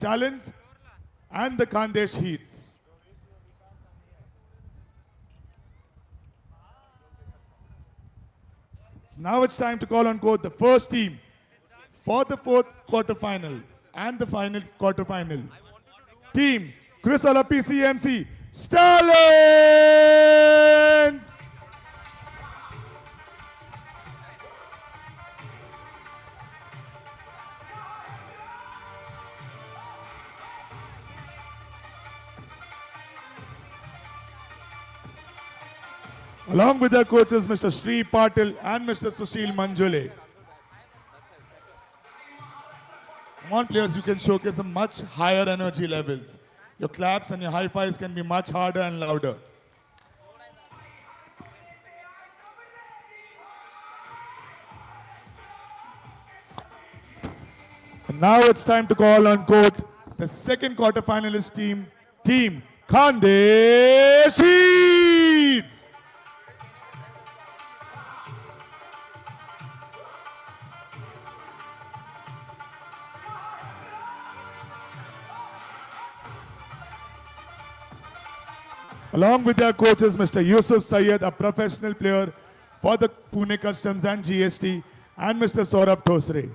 Talents and the Khandesh Heats. So now it's time to call on court the first team for the fourth quarterfinal and the final quarterfinal. Team Crisala PCMC Stallions! Along with their coaches Mr. Sri Patil and Mr. Sushil Manjule. Come on players, you can showcase some much higher energy levels. Your claps and your high fives can be much harder and louder. And now it's time to call on court the second quarterfinalist team, Team Khandesh Heats. Along with their coaches, Mr. Yusuf Syed, a professional player for the Pune Customs and GST, and Mr. Saurabh Thosre.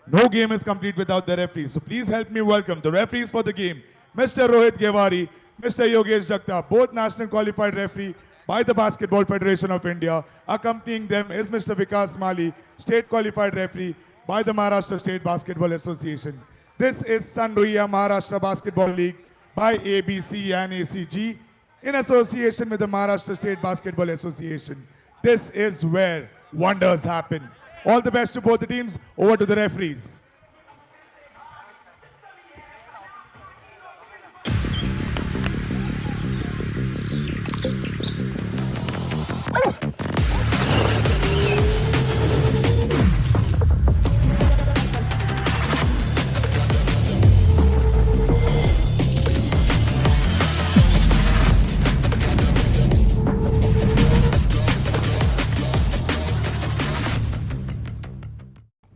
No game is complete without the referees, so please help me welcome the referees for the game. Mr. Rohit Gewari, Mr. Yogesh Jagta, both national qualified referee by the Basketball Federation of India. Accompanying them is Mr. Vikas Mali, state qualified referee by the Maharashtra State Basketball Association. This is Sanruya Maharashtra Basketball League by ABC and ACG in association with the Maharashtra State Basketball Association. This is where wonders happen. All the best to both the teams. Over to the referees.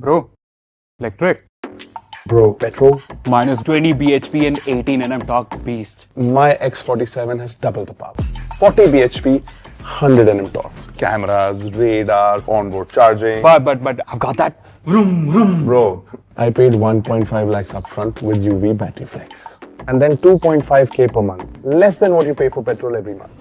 Bro, electric. Bro, petrol. Minus 20 bhp and 18 nm torque beast. My X47 has double the power. 40 bhp, 100 nm torque. Cameras, radar, onboard charging. But I've got that vroom vroom. Bro, I paid 1.5 lakhs upfront with UV battery flex. And then 2.5k per month. Less than what you pay for petrol every month.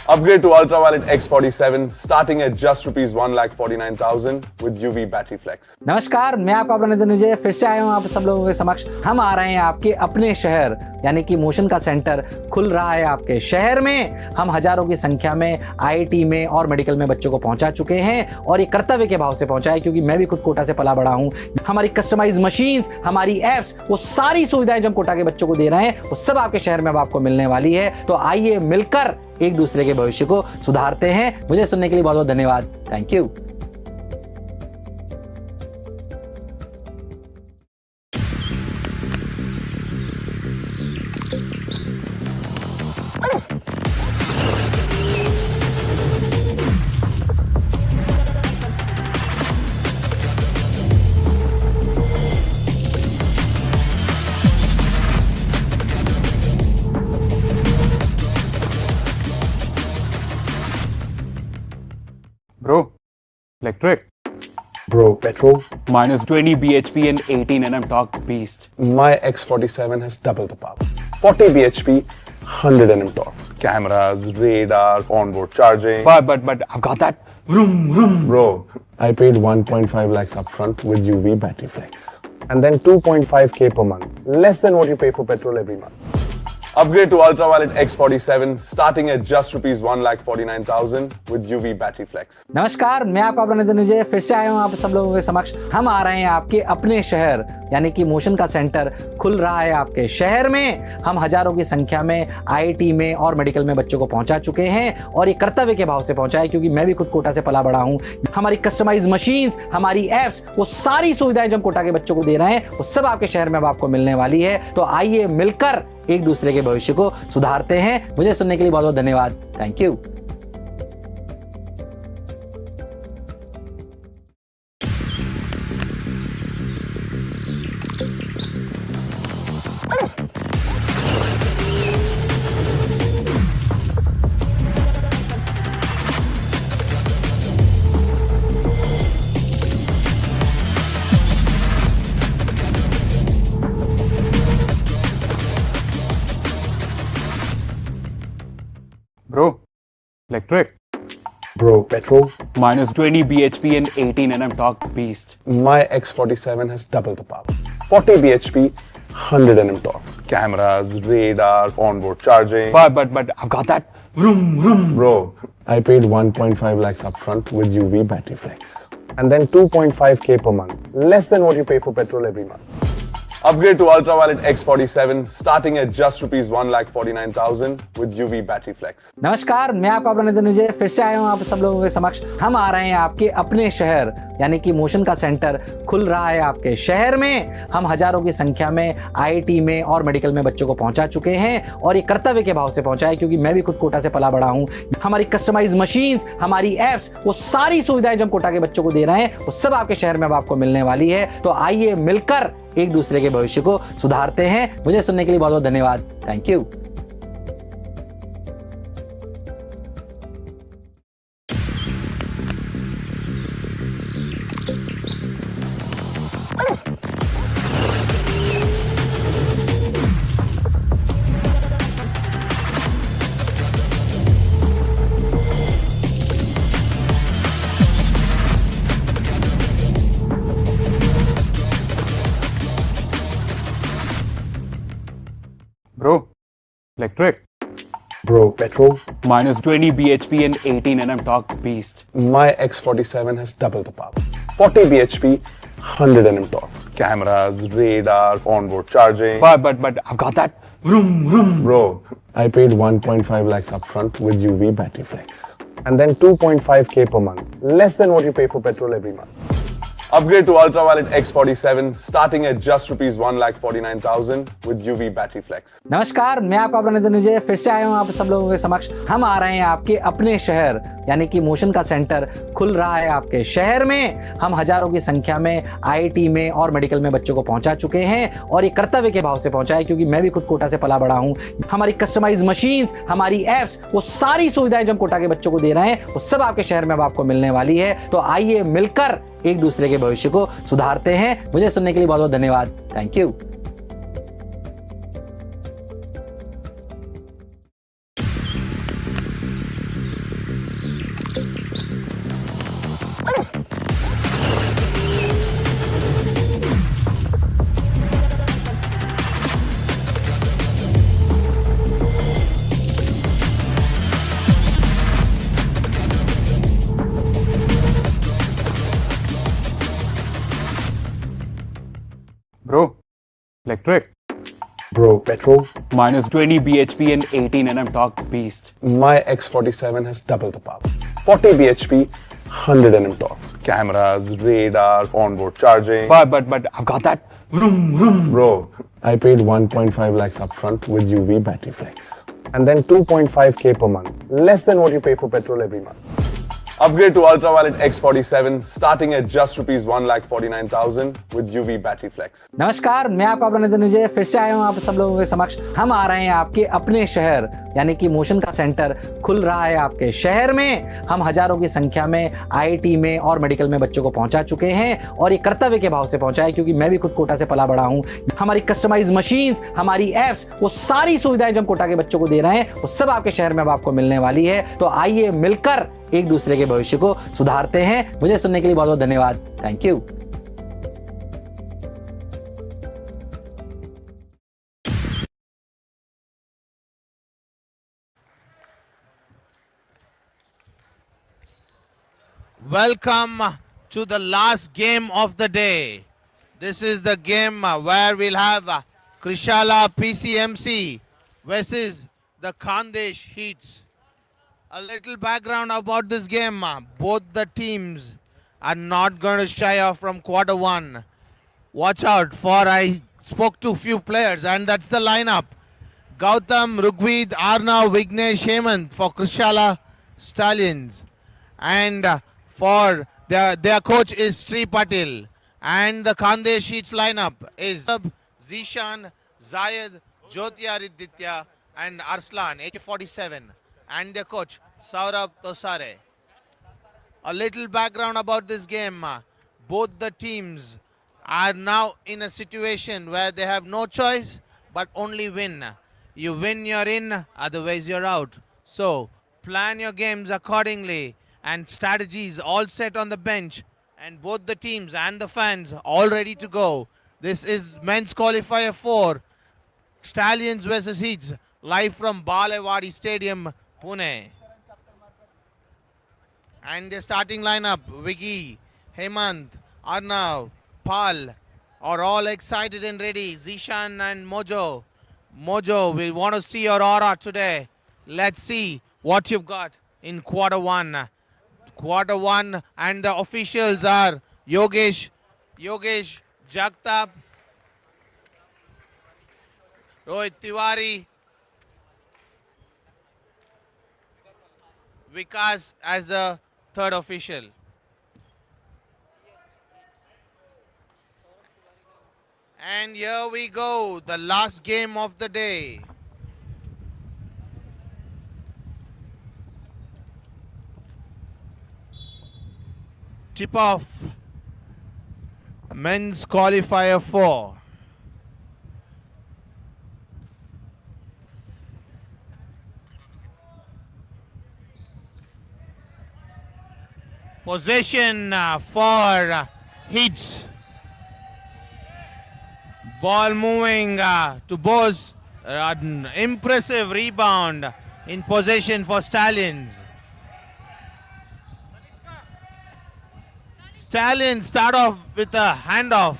Upgrade to Ultraviolet X47 starting at just ₹1,49,000 with UV battery flex. नमस्कार, मैं आपका अपना नितिन विजय फिर से आया हूँ आप सब लोगों के समक्ष। हम आ रहे हैं आपके अपने शहर यानी कि मोशन का सेंटर खुल रहा है आपके शहर में। हम हजारों की संख्या में आईआईटी में और मेडिकल में बच्चों को पहुंचा चुके हैं और ये कर्तव्य के भाव से पहुंचा है क्योंकि मैं भी खुद कोटा से पला बड़ा हूँ। हमारी कस्टमाइज मशीन्स, हमारी एप्स, वो सारी सुविधाएं जो हम कोटा के बच्चों को दे रहे हैं वो सब आपके शहर में अब आपको मिलने वाली है। तो आइए मिलकर एक दूसरे के भविष्य को सुधारते हैं। मुझे सुनने के लिए बहुत बहुत धन्यवाद। Thank you. Bro, electric. Bro, petrol. Minus 20 bhp and 18 nm torque beast. My X47 has double the power. 40 bhp, 100 nm torque. Cameras, radar, onboard charging. But I've got that vroom vroom. Bro, I paid 1.5 lakhs upfront with UV battery flex. And then 2.5k per month. Less than what you pay for petrol every month. Upgrade to Ultraviolet X47 starting at just ₹1,49,000 with UV battery flex. नमस्कार, मैं आपका अपना नितिन विजय फिर से आया हूँ आप सब लोगों के समक्ष। हम आ रहे हैं आपके अपने शहर यानी कि मोशन का सेंटर खुल रहा है आपके शहर में। हम हजारों की संख्या में आईआईटी में और मेडिकल में बच्चों को पहुंचा चुके हैं और ये कर्तव्य के भाव से पहुंचा है क्योंकि मैं भी खुद कोटा से पला बड़ा हूँ। हमारी कस्टमाइज मशीन्स, हमारी एप्स, वो सारी सुविधाएं जो हम कोटा के बच्चों को दे रहे हैं वो सब आपके शहर में अब आपको मिलने वाली है। तो आइए मिलकर एक दूसरे के भविष्य को सुधारते हैं। मुझे सुनने के लिए बहुत बहुत धन्यवाद। Thank you. Electric. Bro, petrol. Minus 20 bhp and 18 nm torque beast. My X47 has double the power. 40 bhp, 100 nm torque. Cameras, radar, onboard charging. But I've got that. Bro, I paid 1.5 lakhs upfront with UV battery flex. And then 2.5k per month. Less than what you pay for petrol every month. Upgrade to ultraviolet X47 starting at just rupees 1,49,000 with UV battery flex. नमस्कार, मैं आपका अपना नितिन विजय फिर से आया हूँ आप सब लोगों के समक्ष। हम आ रहे हैं आपके अपने शहर यानी कि मोशन का सेंटर खुल रहा है आपके शहर में। हम हजारों की संख्या में आईआईटी में और मेडिकल में बच्चों को पहुंचा चुके हैं और ये कर्तव्य के भाव से पहुंचा है क्योंकि मैं भी खुद कोटा से पला बड़ा हूं। हमारी कस्टमाइज मशीन्स, हमारी एप्स, वो सारी सुविधाएं जो हम कोटा के बच्चों को दे रहे हैं वो सब आपके शहर में अब आपको मिलने वाली है। तो आइए मिलकर एक दूसरे के भविष्य को सुधारते हैं। मुझे सुनने के लिए बहुत बहुत धन्यवाद। Thank you. Bro. Electric. Bro, petrol. Minus 20 bhp and 18 nm torque beast. My X47 has double the power. 40 bhp, 100 nm torque. Cameras, radar, onboard charging. But I've got that. Bro, I paid 1.5 lakhs upfront with UV battery flex. And then 2.5k per month. Less than what you pay for petrol every month. Upgrade to ultraviolet X47 starting at just rupees 1,49,000 with UV battery flex. नमस्कार, मैं आपका अपना नितिन विजय फिर से आया हूँ आप सब लोगों के समक्ष। हम आ रहे हैं आपके अपने शहर यानी कि मोशन का सेंटर खुल रहा है आपके शहर में। हम हजारों की संख्या में आईआईटी में और मेडिकल में बच्चों को पहुंचा चुके हैं और ये कर्तव्य के भाव से पहुंचा है क्योंकि मैं भी खुद कोटा से पला बड़ा हूं। हमारी कस्टमाइज मशीन्स, हमारी एप्स, वो सारी सुविधाएं जो हम कोटा के बच्चों को दे रहे हैं वो सब आपके शहर में अब आपको मिलने वाली है। तो आइए मिलकर एक दूसरे के भविष्य को सुधारते हैं। मुझे सुनने के लिए बहुत बहुत धन्यवाद। Thank you. Bro. Electric. Bro, petrol. Minus 20 bhp and 18 nm torque beast. My X47 has double the power. 40 bhp, 100 nm torque. Cameras, radar, onboard charging. But I've got that. Bro, I paid 1.5 lakhs upfront with UV battery flex. And then 2.5k per month. Less than what you pay for petrol every month. Upgrade to ultraviolet X47 starting at just rupees 1,49,000 with UV battery flex. नमस्कार, मैं आपका अपना नितिन विजय फिर से आया हूँ आप सब लोगों के समक्ष। हम आ रहे हैं आपके अपने शहर यानी कि मोशन का सेंटर खुल रहा है आपके शहर में। हम हजारों की संख्या में आईआईटी में और मेडिकल में बच्चों को पहुंचा चुके हैं और ये कर्तव्य के भाव से पहुंचा है क्योंकि मैं भी खुद कोटा से पला बड़ा हूं। हमारी कस्टमाइज मशीन्स, हमारी एप्स, वो सारी सुविधाएं जो हम कोटा के बच्चों को दे रहे हैं वो सब आपके शहर में अब आपको मिलने वाली है। तो आइए मिलकर एक दूसरे के भविष्य को सुधारते हैं। मुझे सुनने के लिए बहुत बहुत धन्यवाद। Thank you. Welcome to the last game of the day. This is the game where we'll have Krishala PCMC versus the Khandesh Heats. A little background about this game. Both the teams are not going to shy off from quarter one. Watch out for, I spoke to few players and that's the lineup. Gautam, Rugvid, Arnav, Vignesh, Hemant for Krishala Stallions. And for their coach is Sri Patil. And the Khandesh Heats lineup is Zishan, Zayed, Jyoti Ariditya and Arslan, AK-47. And their coach, Saurabh Tosare. A little background about this game. Both the teams are now in a situation where they have no choice but only win. You win, you're in, otherwise you're out. So, plan your games accordingly, and strategies all set on the bench, and both the teams and the fans all ready to go. This is men's qualifier 4, Stallions versus Heats, live from Balewadi Stadium, Pune. And the starting lineup, Viggy, Hemant, Arnav, Pal are all excited and ready. Zishan and Mojo. Mojo, we want to see your aura today. Let's see what you've got in quarter 1. Quarter 1, and the officials are Yogesh Jagtap, Rohit Tiwari, Vikas as the third official. And here we go, the last game of the day. Tip off, men's qualifier 4. Possession for Heats. Ball moving to Bose. An impressive rebound in possession for Stallions. Stallions start off with a handoff.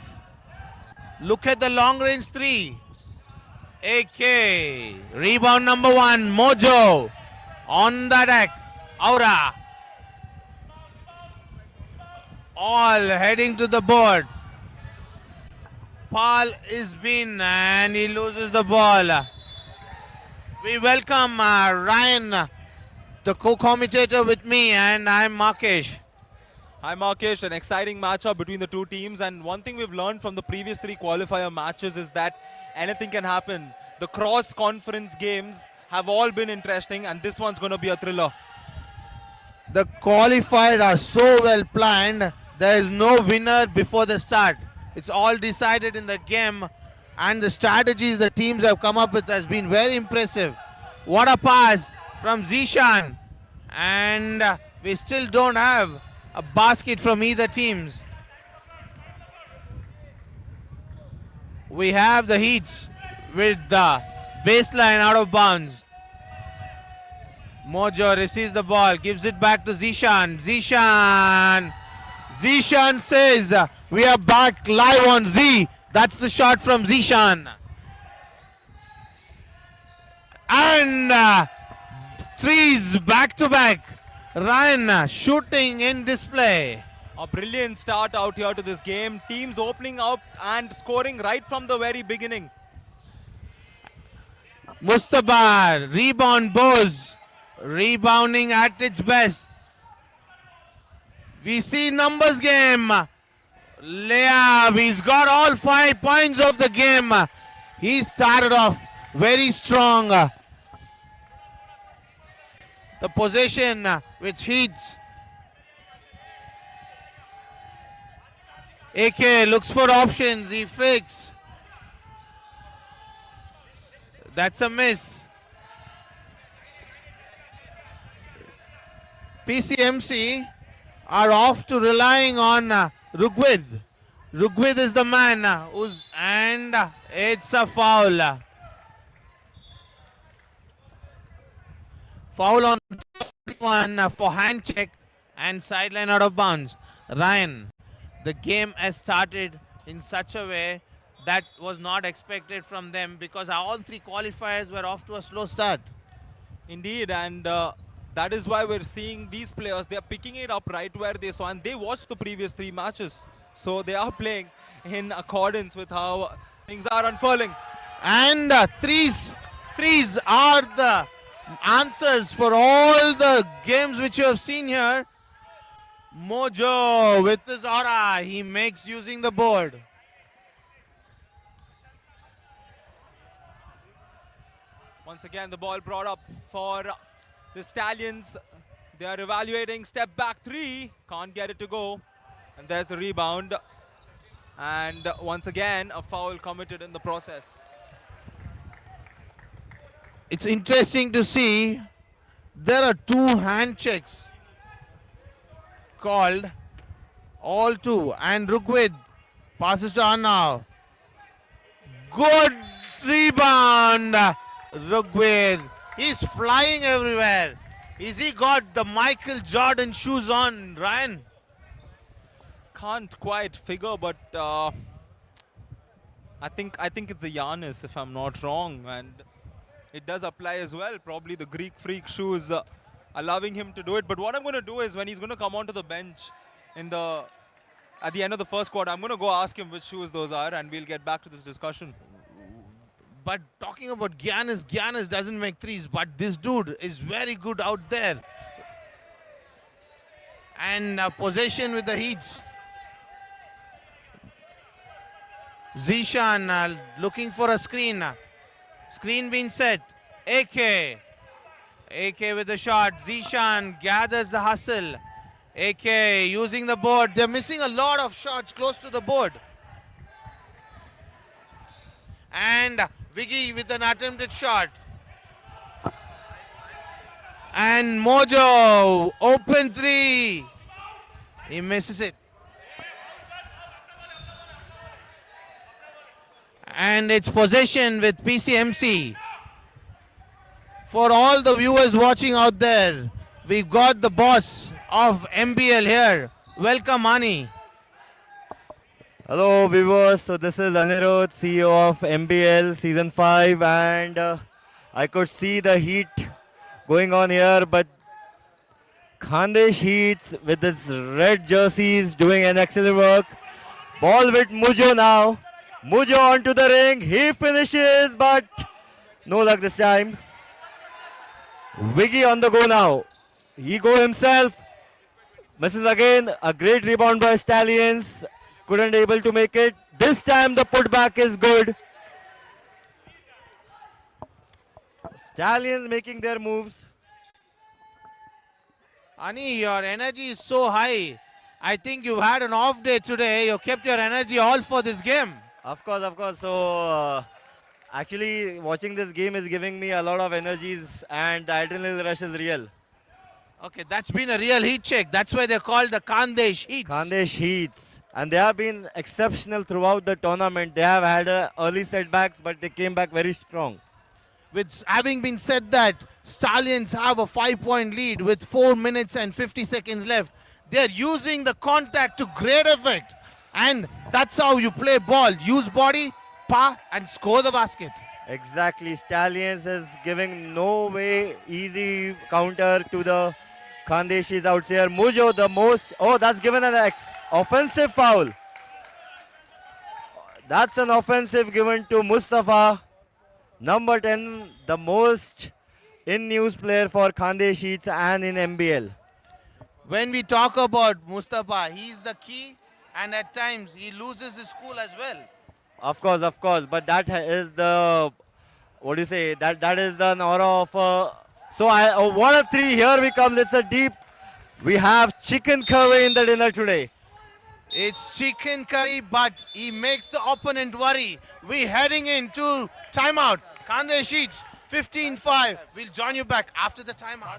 Look at the long range 3. AK. Rebound number 1. Mojo. On the deck. Aura. All heading to the board. Paul is been and he loses the ball. We welcome Ryan, the co-commentator with me, and I'm Markesh. Hi Markesh, an exciting matchup between the two teams, and one thing we've learned from the previous 3 qualifier matches is that anything can happen. The cross-conference games have all been interesting, and this one's going to be a thriller. The qualifiers are so well planned, there is no winner before the start. It's all decided in the game, and the strategies the teams have come up with has been very impressive. What a pass from Zishan, and we still don't have a basket from either teams. We have the Heats with the baseline out of bounds. Mojo receives the ball, gives it back to Zishan. Zishan says, we are back live on Z. That's the shot from Zishan. And threes back to back. Ryan shooting in display. A brilliant start out here to this game. Teams opening up and scoring right from the very beginning. Mustabar, rebound Bose. Rebounding at its best. We see numbers game. Leab, he's got all 5 points of the game. He started off very strong. The possession with Heats. AK looks for options. He fakes. That's a miss. PCMC are off to relying on Rugved. Rugved is the man who's, and it's a foul. Foul on 31 for hand check and sideline out of bounds. Ryan, the game has started in such a way that was not expected from them because all 3 qualifiers were off to a slow start. Indeed, and that is why we're seeing these players. They're picking it up right where they saw, and they watched the previous 3 matches. So they are playing in accordance with how things are unfurling. And threes are the answers for all the games which you have seen here. Mojo with his aura, he makes using the board. Once again, the ball brought up for the Stallions. They are evaluating. Step back 3. Can't get it to go. And there's the rebound. And once again, a foul committed in the process. It's interesting to see There are two hand checks called, all two, and Rugved passes to Arnav. Good rebound, Rugved. He's flying everywhere. Is he got the Michael Jordan shoes on, Ryan? Can't quite figure, but I think it's the Giannis, if I'm not wrong, and it does apply as well. Probably the Greek freak shoes allowing him to do it. But what I'm going to do is, when he's going to come onto the bench at the end of the first quarter, I'm going to go ask him which shoes those are, and we'll get back to this discussion. But talking about Giannis, Giannis doesn't make threes, but this dude is very good out there. And possession with the Heats. Zishan looking for a screen. Screen being set. AK. AK with the shot. Zishan gathers the hustle. AK using the board. They're missing a lot of shots close to the board. And Viggy with an attempted shot. And Mojo, open three. He misses it. And it's possession with PCMC. For all the viewers watching out there, we've got the boss of MBL here. Welcome, Ani. Hello viewers, so this is Anirudh, CEO of MBL Season 5, and I could see the heat going on here, but Khandesh Heats with his red jerseys doing an excellent work. Ball with Mujo now. Mujo onto the ring, he finishes, but no luck this time. Viggy on the go now. He go himself, misses again, a great rebound by Stallions. Couldn't able to make it. This time the putback is good. Stallions making their moves. Ani, your energy is so high. I think you've had an off day today. You kept your energy all for this game. Of course, of course. So actually watching this game is giving me a lot of energies, and the adrenaline rush is real. Okay, that's been a real heat check. That's why they're called the Khandesh Heats. Khandesh Heats. And they have been exceptional throughout the tournament. They have had early setbacks, but they came back very strong. With having been said that, Stallions have a 5-point lead with 4 minutes and 50 seconds left. They're using the contact to great effect. And that's how you play ball. Use body, pa, and score the basket. Exactly. Stallions is giving no way easy counter to the Khandeshis out here. Mujo the most. Oh, that's given an offensive foul. That's an offensive given to Mustafa. Number 10, the most in-news player for Khandesh Heats and in MBL. When we talk about Mustafa, he's the key, and at times he loses his cool as well. Of course. But that is the, what do you say, that is the aura of, what a three, here we come, it's a deep, we have chicken curry in the dinner today. It's chicken curry, but he makes the opponent worry. We're heading into timeout. Khandesh Heats, 15-5. We'll join you back after the timeout.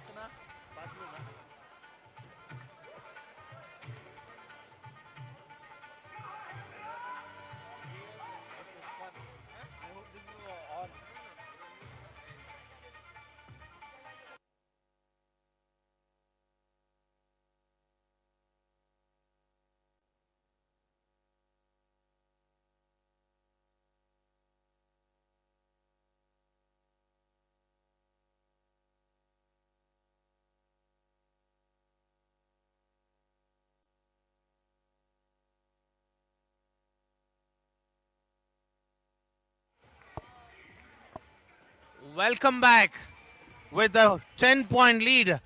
Welcome back with a 10-point lead.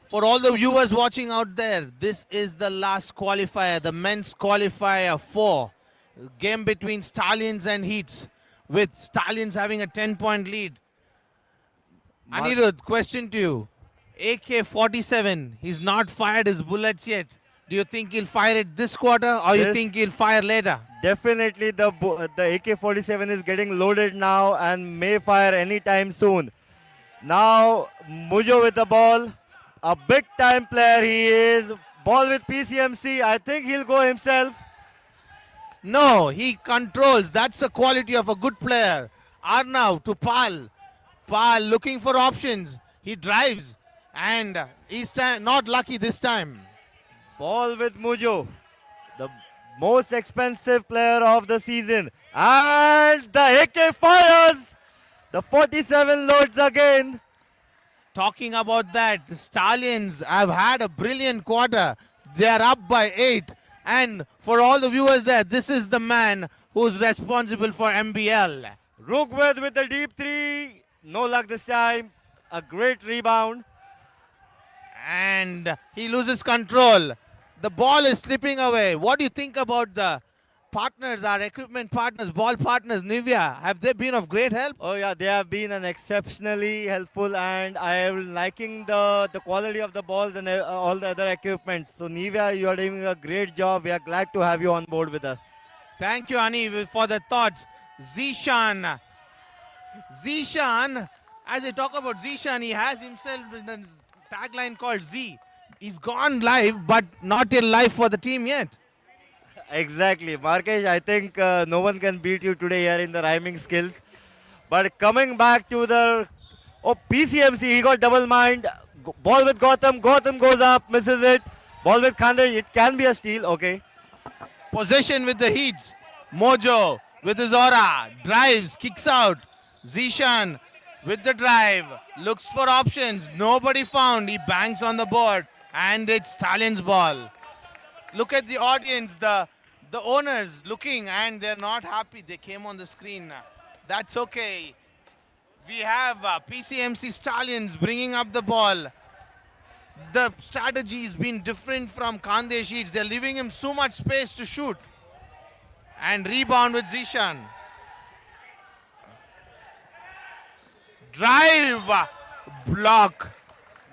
For all the viewers watching out there, this is the last qualifier, the men's qualifier 4. Game between Stallions and Heats, with Stallions having a 10-point lead. Anirudh, question to you. AK-47, he's not fired his bullets yet. Do you think he'll fire it this quarter, or you think he'll fire later? Definitely the AK-47 is getting loaded now and may fire anytime soon. Now Mujo with the ball. A big time player he is. Ball with PCMC. I think he'll go himself. No, he controls. That's the quality of a good player. Arnav to Pal. Pal looking for options. He drives and he's not lucky this time. Ball with Mujo. The most expensive player of the season. And the AK fires. The 47 loads again. Talking about that, the Stallions have had a brilliant quarter. They are up by 8. And for all the viewers there, this is the man who's responsible for MBL. Rugved with the deep three. No luck this time. A great rebound. And he loses control. The ball is slipping away. What do you think about the partners, our equipment partners, ball partners, Nivea? Have they been of great help? Oh yeah, they have been an exceptionally helpful, and I am liking the quality of the balls and all the other equipment. So Nivea, you are doing a great job. We are glad to have you on board with us. Thank you, Ani, for the thoughts. Zishan. Zishan, as I talk about Zishan, he has himself a tagline called Z. He's gone live, but not in live for the team yet. Exactly, Markesh. I think no one can beat you today here in the rhyming skills. But coming back to the PCMC, he got double mind. Ball with Gotham. Gotham goes up, misses it. Ball with Khandesh. It can be a steal. Okay. Possession with the Heats. Mojo with his aura. Drives, kicks out. Zishan with the drive. Looks for options. Nobody found. He bangs on the board. And it's Stallions' ball. Look at the audience, the owners looking, and they're not happy. They came on the screen. That's okay. We have PCMC Stallions bringing up the ball. The strategy has been different from Khandesh Heats. They're leaving him so much space to shoot. And rebound with Zishan. Drive, block.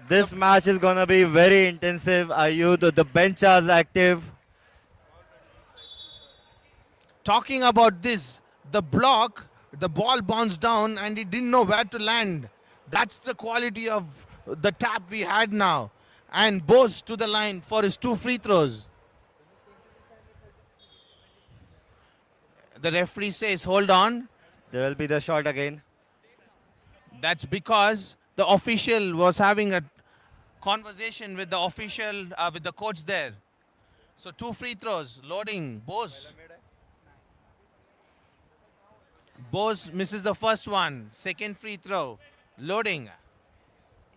This match is gonna be very intensive. The bench is active. Talking about this, the block, the ball bounced down and he didn't know where to land. That's the quality of the tap we had now. And Bose to the line for his 2 free throws. The referee says, hold on. There will be the shot again. That's because the official was having a conversation with the official, with the coach there. So 2 free throws, loading, Bose. Bose misses the first one, second free throw, loading.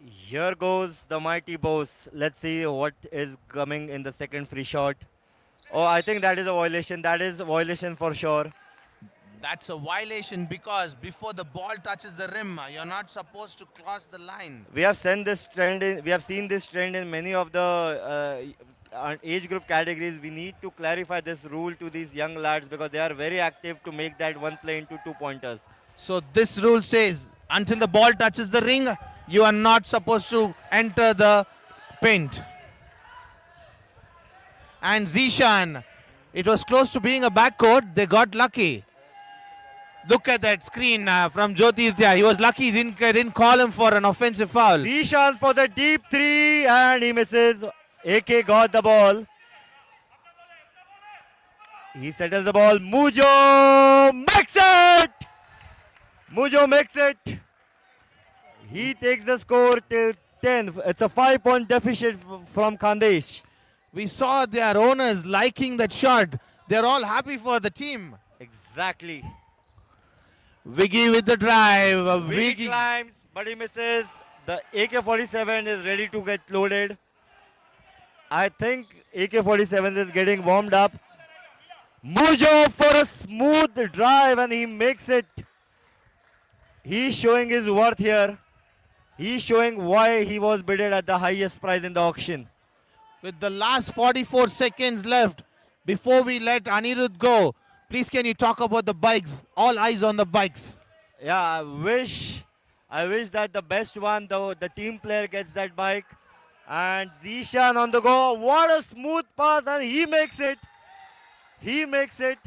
Here goes the mighty Bose. Let's see what is coming in the second free shot. Oh, I think that is a violation. That is a violation for sure. That's a violation because before the ball touches the rim, you're not supposed to cross the line. We have seen this trend. We have seen this trend in many of the age group categories. We need to clarify this rule to these young lads because they are very active to make that one play into 2-pointers. So this rule says until the ball touches the ring, you are not supposed to enter the paint. And Zishan, it was close to being a backcourt. They got lucky. Look at that screen from Jyotirtya. He was lucky, didn't call him for an offensive foul. Zishan for the deep three and he misses. AK got the ball. He settles the ball. Mujo makes it! Mujo makes it. He takes the score to 10. It's a 5-point deficit from Khandesh. We saw their owners liking that shot. They're all happy for the team. Exactly. Wiggy with the drive. He Wiggy. climbs, but he misses. The AK-47 is ready to get loaded. I think AK-47 is getting warmed up. Mujo for a smooth drive and he makes it. He's showing his worth here. He's showing why he was bidded at the highest price in the auction. With the last 44 seconds left before we let Anirudh go, please can you talk about the bikes? All eyes on the bikes. Yeah, I wish that the best one, the team player gets that bike. And Zishan on the go. What a smooth pass and he makes it. He makes it.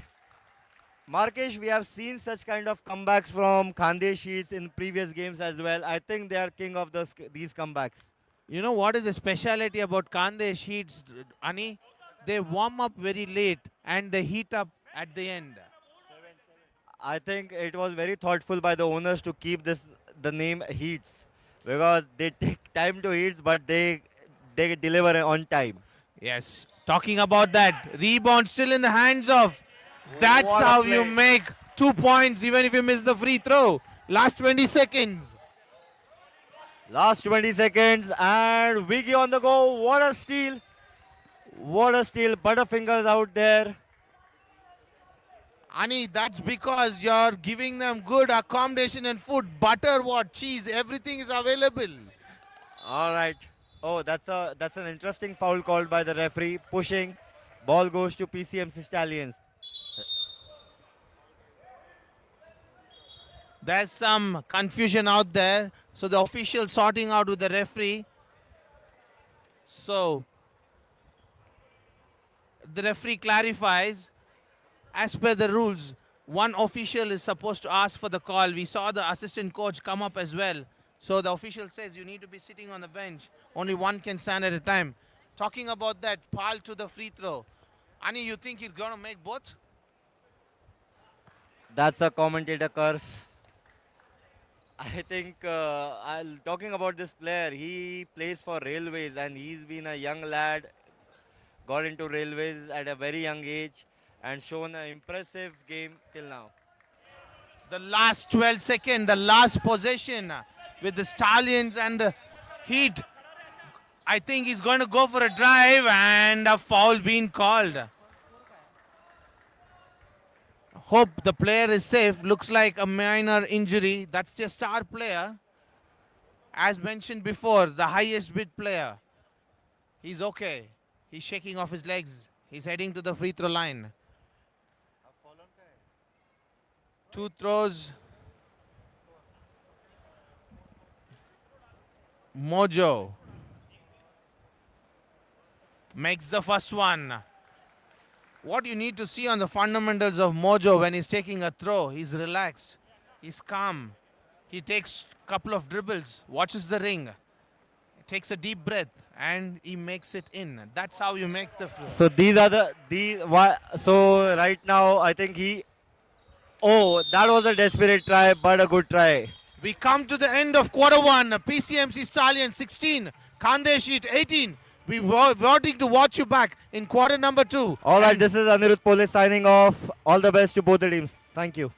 Markesh, we have seen such kind of comebacks from Khandesh Heats in previous games as well. I think they are king of these comebacks. You know what is the speciality about Khandesh Heats, Ani? They warm up very late and they heat up at the end. I think it was very thoughtful by the owners to keep the name Heats because they take time to Heats, but they deliver on time. Yes. Talking about that, rebound still in the hands of. That's What a how you play. make 2 points even if you miss the free throw. Last 20 seconds. Last 20 seconds and Wiggy on the go. What a steal. What a steal. Butterfingers out there. Ani, that's because you're giving them good accommodation and food. Butter, what, cheese, everything is available. All right. Oh, that's an interesting foul called by the referee. Pushing. Ball goes to PCMC Stallions. There's some confusion out there. So the official sorting out with the referee. So the referee clarifies, as per the rules, one official is supposed to ask for the call. We saw the assistant coach come up as well. So the official says you need to be sitting on the bench. Only one can stand at a time. Talking about that, Pal to the free throw. Ani, you think you're going to make both? That's a commentator curse. I think talking about this player, he plays for Railways and he's been a young lad, got into Railways at a very young age and shown an impressive game till now. The last 12 seconds, the last possession with the Stallions and the Heat. I think he's going to go for a drive and a foul being called. Hope the player is safe. Looks like a minor injury. That's their star player. As mentioned before, the highest bid player. He's okay. He's shaking off his legs. He's heading to the free throw line. 2 throws. Mojo makes the first one. What you need to see on the fundamentals of Mojo when he's taking a throw, he's relaxed, he's calm, he takes a couple of dribbles, watches the ring, takes a deep breath, and he makes it in. That's how you make the throw. So these are so right now I think that was a desperate try, but a good try. We come to the end of quarter one. PCMC Stallion 16, Khandesh Heat 18. We were wanting to watch you back in quarter number 2. All right, this is Anirudh Police signing off. All the best to both the teams. Thank you.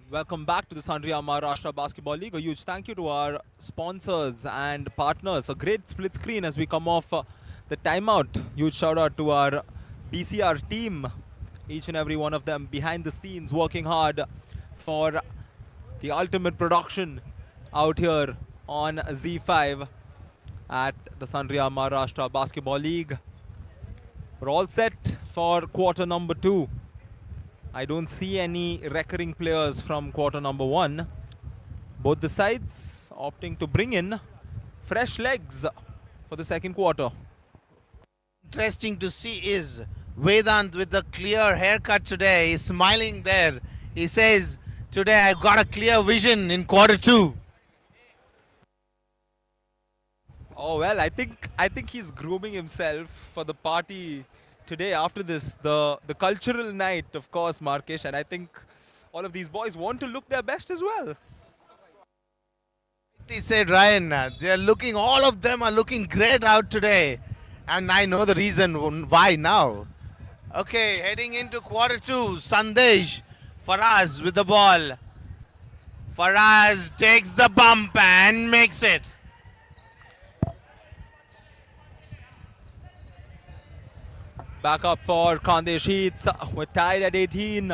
Welcome back to the Sandhya Maharashtra Basketball League. A huge thank you to our sponsors and partners. A great split screen as we come off the timeout. Huge shout out to our BCR team. Each and every one of them behind the scenes working hard for the ultimate production out here on Z5 at the Sandhya Maharashtra Basketball League. We're all set for quarter number 2. I don't see any recurring players from quarter number 1. Both the sides opting to bring in fresh legs for the second quarter. Interesting to see is Vedant with the clear haircut today. He's smiling there. He says, today I've got a clear vision in quarter 2. Oh well, I think he's grooming himself for the party today after this, the cultural night, of course, Markesh, and I think all of these boys want to look their best as well. He said, Ryan, all of them are looking great out today. And I know the reason why now. Okay, heading into quarter two, Sandesh Faraz with the ball. Faraz takes the bump and makes it. Back up for Khandesh Heats. We're tied at 18.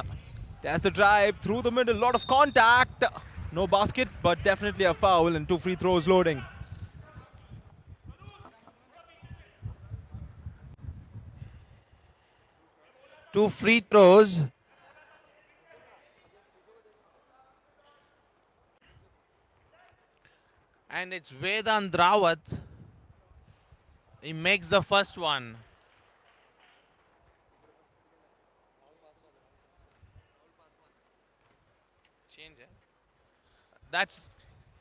There's the drive through the middle. Lot of contact. No basket, but definitely a foul and 2 free throws loading. Two free throws. And it's Vedant Rawat. He makes the first one. Change it.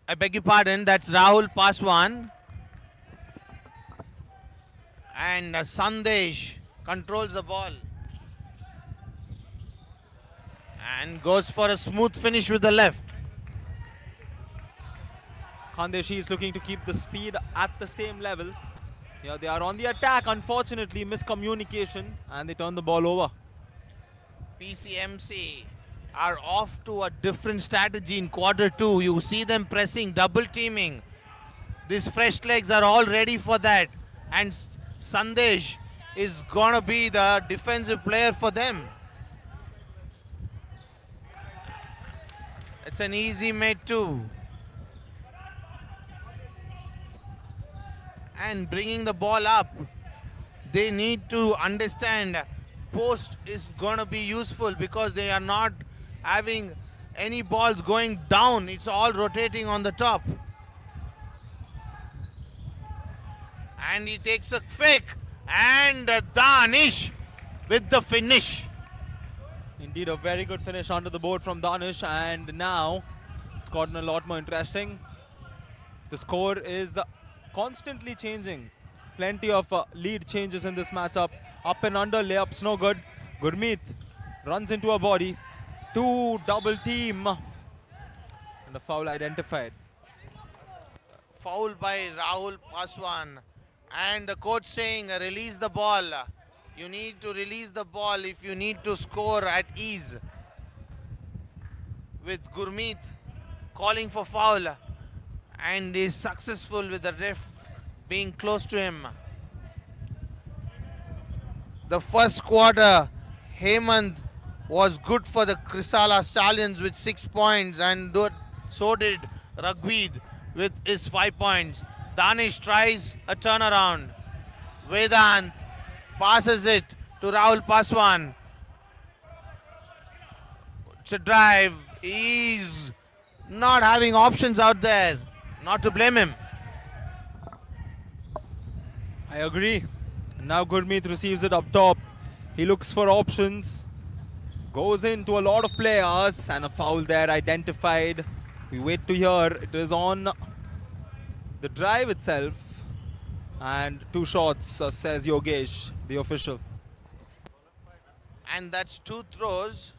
I beg your pardon, that's Rahul Paswan. And Sandesh controls the ball. And goes for a smooth finish with the left. Khandeshi is looking to keep the speed at the same level. Yeah, they are on the attack. Unfortunately, miscommunication, and they turn the ball over. PCMC are off to a different strategy in quarter two. You see them pressing, double teaming. These fresh legs are all ready for that. And Sandesh is going to be the defensive player for them. It's an easy mate too. And bringing the ball up, they need to understand post is going to be useful because they are not having any balls going down. It's all rotating on the top. And he takes a fake, and Danish with the finish. Indeed, a very good finish onto the board from Danish, and now it's gotten a lot more interesting. The score is constantly changing. Plenty of lead changes in this matchup. Up and under layups, no good. Gurmeet runs into a body. 2 double team. And a foul identified. Foul by Rahul Paswan. And the coach saying, release the ball. You need to release the ball if you need to score at ease. With Gurmeet calling for foul. And is successful with the ref being close to him. The first quarter, Hemant was good for the Krisala Stallions with 6 points, and so did Ragveed with his 5 points. Danish tries a turnaround. Vedant passes it to Rahul Paswan. It's a drive. He's not having options out there. Not to blame him. I agree. Now Gurmeet receives it up top. He looks for options. Goes into a lot of players, and a foul there identified. We wait to hear. It is on the drive itself. And 2 shots, says Yogesh, the official. And that's 2 throws.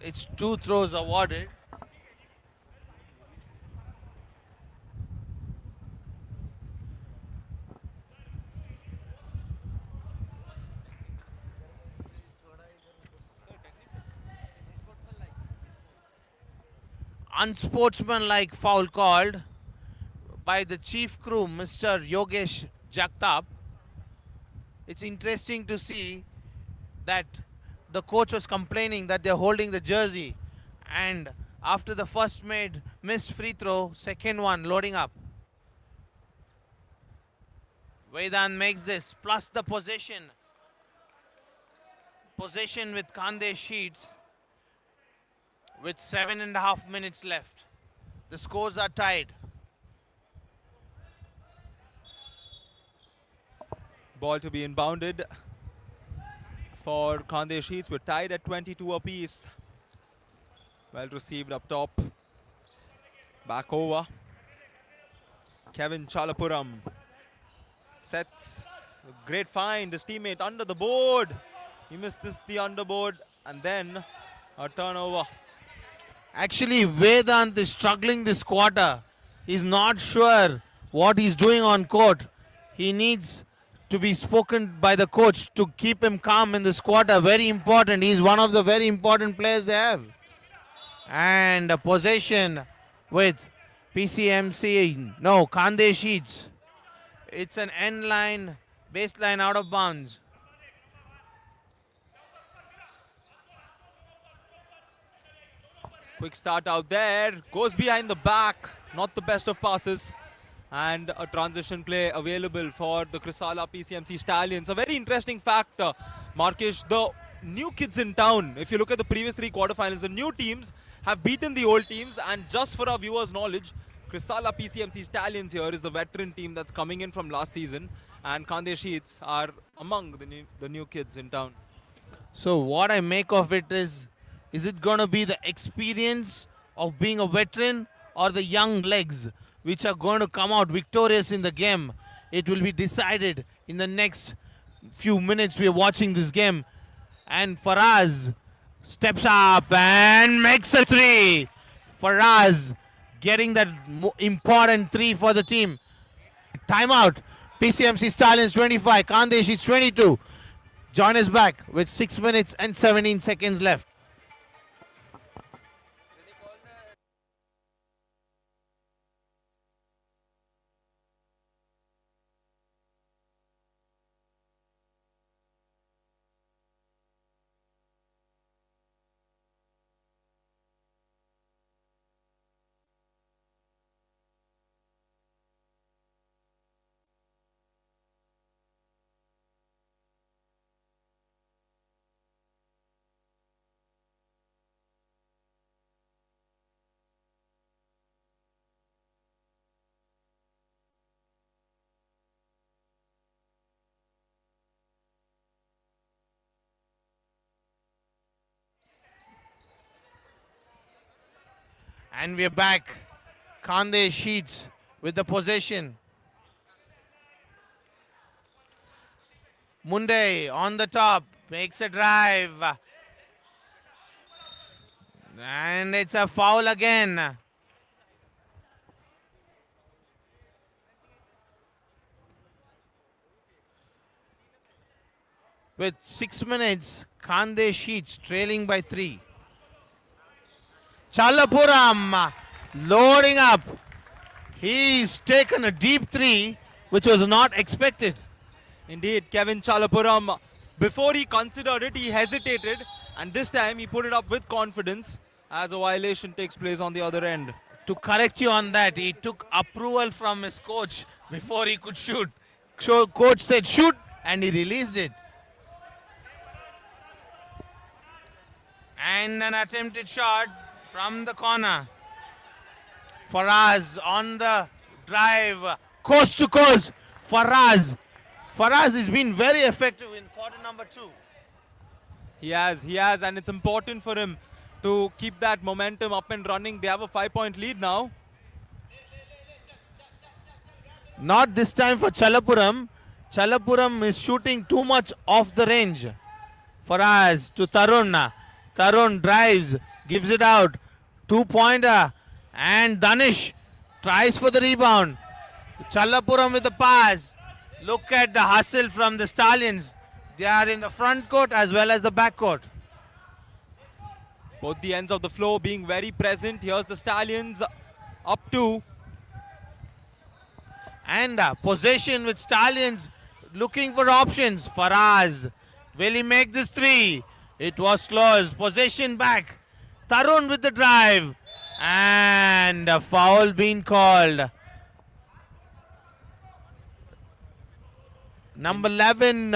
It's 2 throws awarded. Unsportsmanlike foul called by the chief crew, Mr. Yogesh Jagtap. It's interesting to see that the coach was complaining that they're holding the jersey, and after the first missed free throw, second one loading up. Vedant makes this, plus the possession. Possession with Khandesh Heats with 7.5 minutes left. The scores are tied. Ball to be inbounded for Khandesh Heats. We're tied at 22 apiece. Well received up top. Back over. Kevin Chalapuram sets a great find. His teammate under the board. He misses the underboard and then a turnover. Actually, Vedant is struggling this quarter. He's not sure what he's doing on court. He needs to be spoken by the coach to keep him calm in this quarter. Very important. He's one of the very important players they have. And a possession with PCMC. No, Kande Sheets. It's an end line, baseline out of bounds. Quick start out there. Goes behind the back. Not the best of passes. And a transition play available for the Crisala PCMC Stallions. A very interesting fact, Markish, the new kids in town, if you look at the previous three quarterfinals, the new teams have beaten the old teams. And just for our viewers' knowledge, Crisala PCMC Stallions here is the veteran team that's coming in from last season. And Kande Sheets are among the new kids in town. So what I make of it is it going to be the experience of being a veteran or the young legs which are going to come out victorious in the game? It will be decided in the next few minutes. We are watching this game. And Faraz steps up and makes a three. Faraz getting that important three for the team. Timeout. PCMC Stallions 25, Kande Sheets 22. Join us back with 6 minutes and 17 seconds left. And we're back. Kande Sheets with the possession. Munde on the top, makes a drive. And it's a foul again. With 6 minutes, Kande Sheets trailing by 3. Chalapuram loading up. He's taken a deep three, which was not expected. Indeed, Kevin Chalapuram, before he considered it, he hesitated. And this time he put it up with confidence as a violation takes place on the other end. To correct you on that, he took approval from his coach before he could shoot. So coach said shoot and he released it. And an attempted shot from the corner. Faraz on the drive, coast to coast. Faraz has been very effective in quarter number 2. He has, and it's important for him to keep that momentum up and running. They have a 5-point lead now. Not this time for Chalapuram. Chalapuram is shooting too much off the range. Faraz to Tarun. Tarun drives, gives it out. 2-pointer. And Danish tries for the rebound. Chalapuram with the pass. Look at the hustle from the Stallions. They are in the front court as well as the back court. Both the ends of the floor being very present. Here's the Stallions up 2. And possession with Stallions looking for options. Faraz, will he make this 3? It was close. Possession back. Tarun with the drive. And a foul being called. Number 11.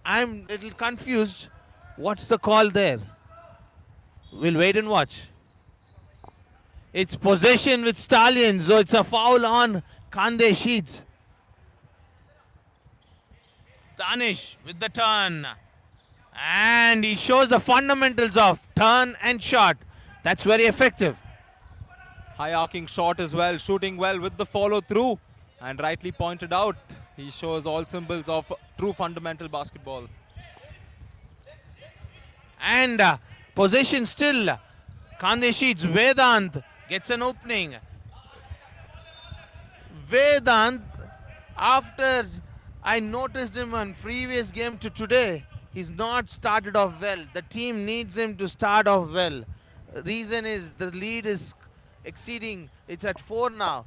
I'm a little confused. What's the call there? We'll wait and watch. It's possession with Stallions, so it's a foul on Kande Sheets. Danish with the turn. And he shows the fundamentals of turn and shot. That's very effective. High arcing shot as well, shooting well with the follow through. And rightly pointed out, he shows all symbols of true fundamental basketball. And possession still. Khandesh's Vedant gets an opening. Vedant, after I noticed him on previous game to today, he's not started off well. The team needs him to start off well. Reason is the lead is exceeding. It's at 4 now.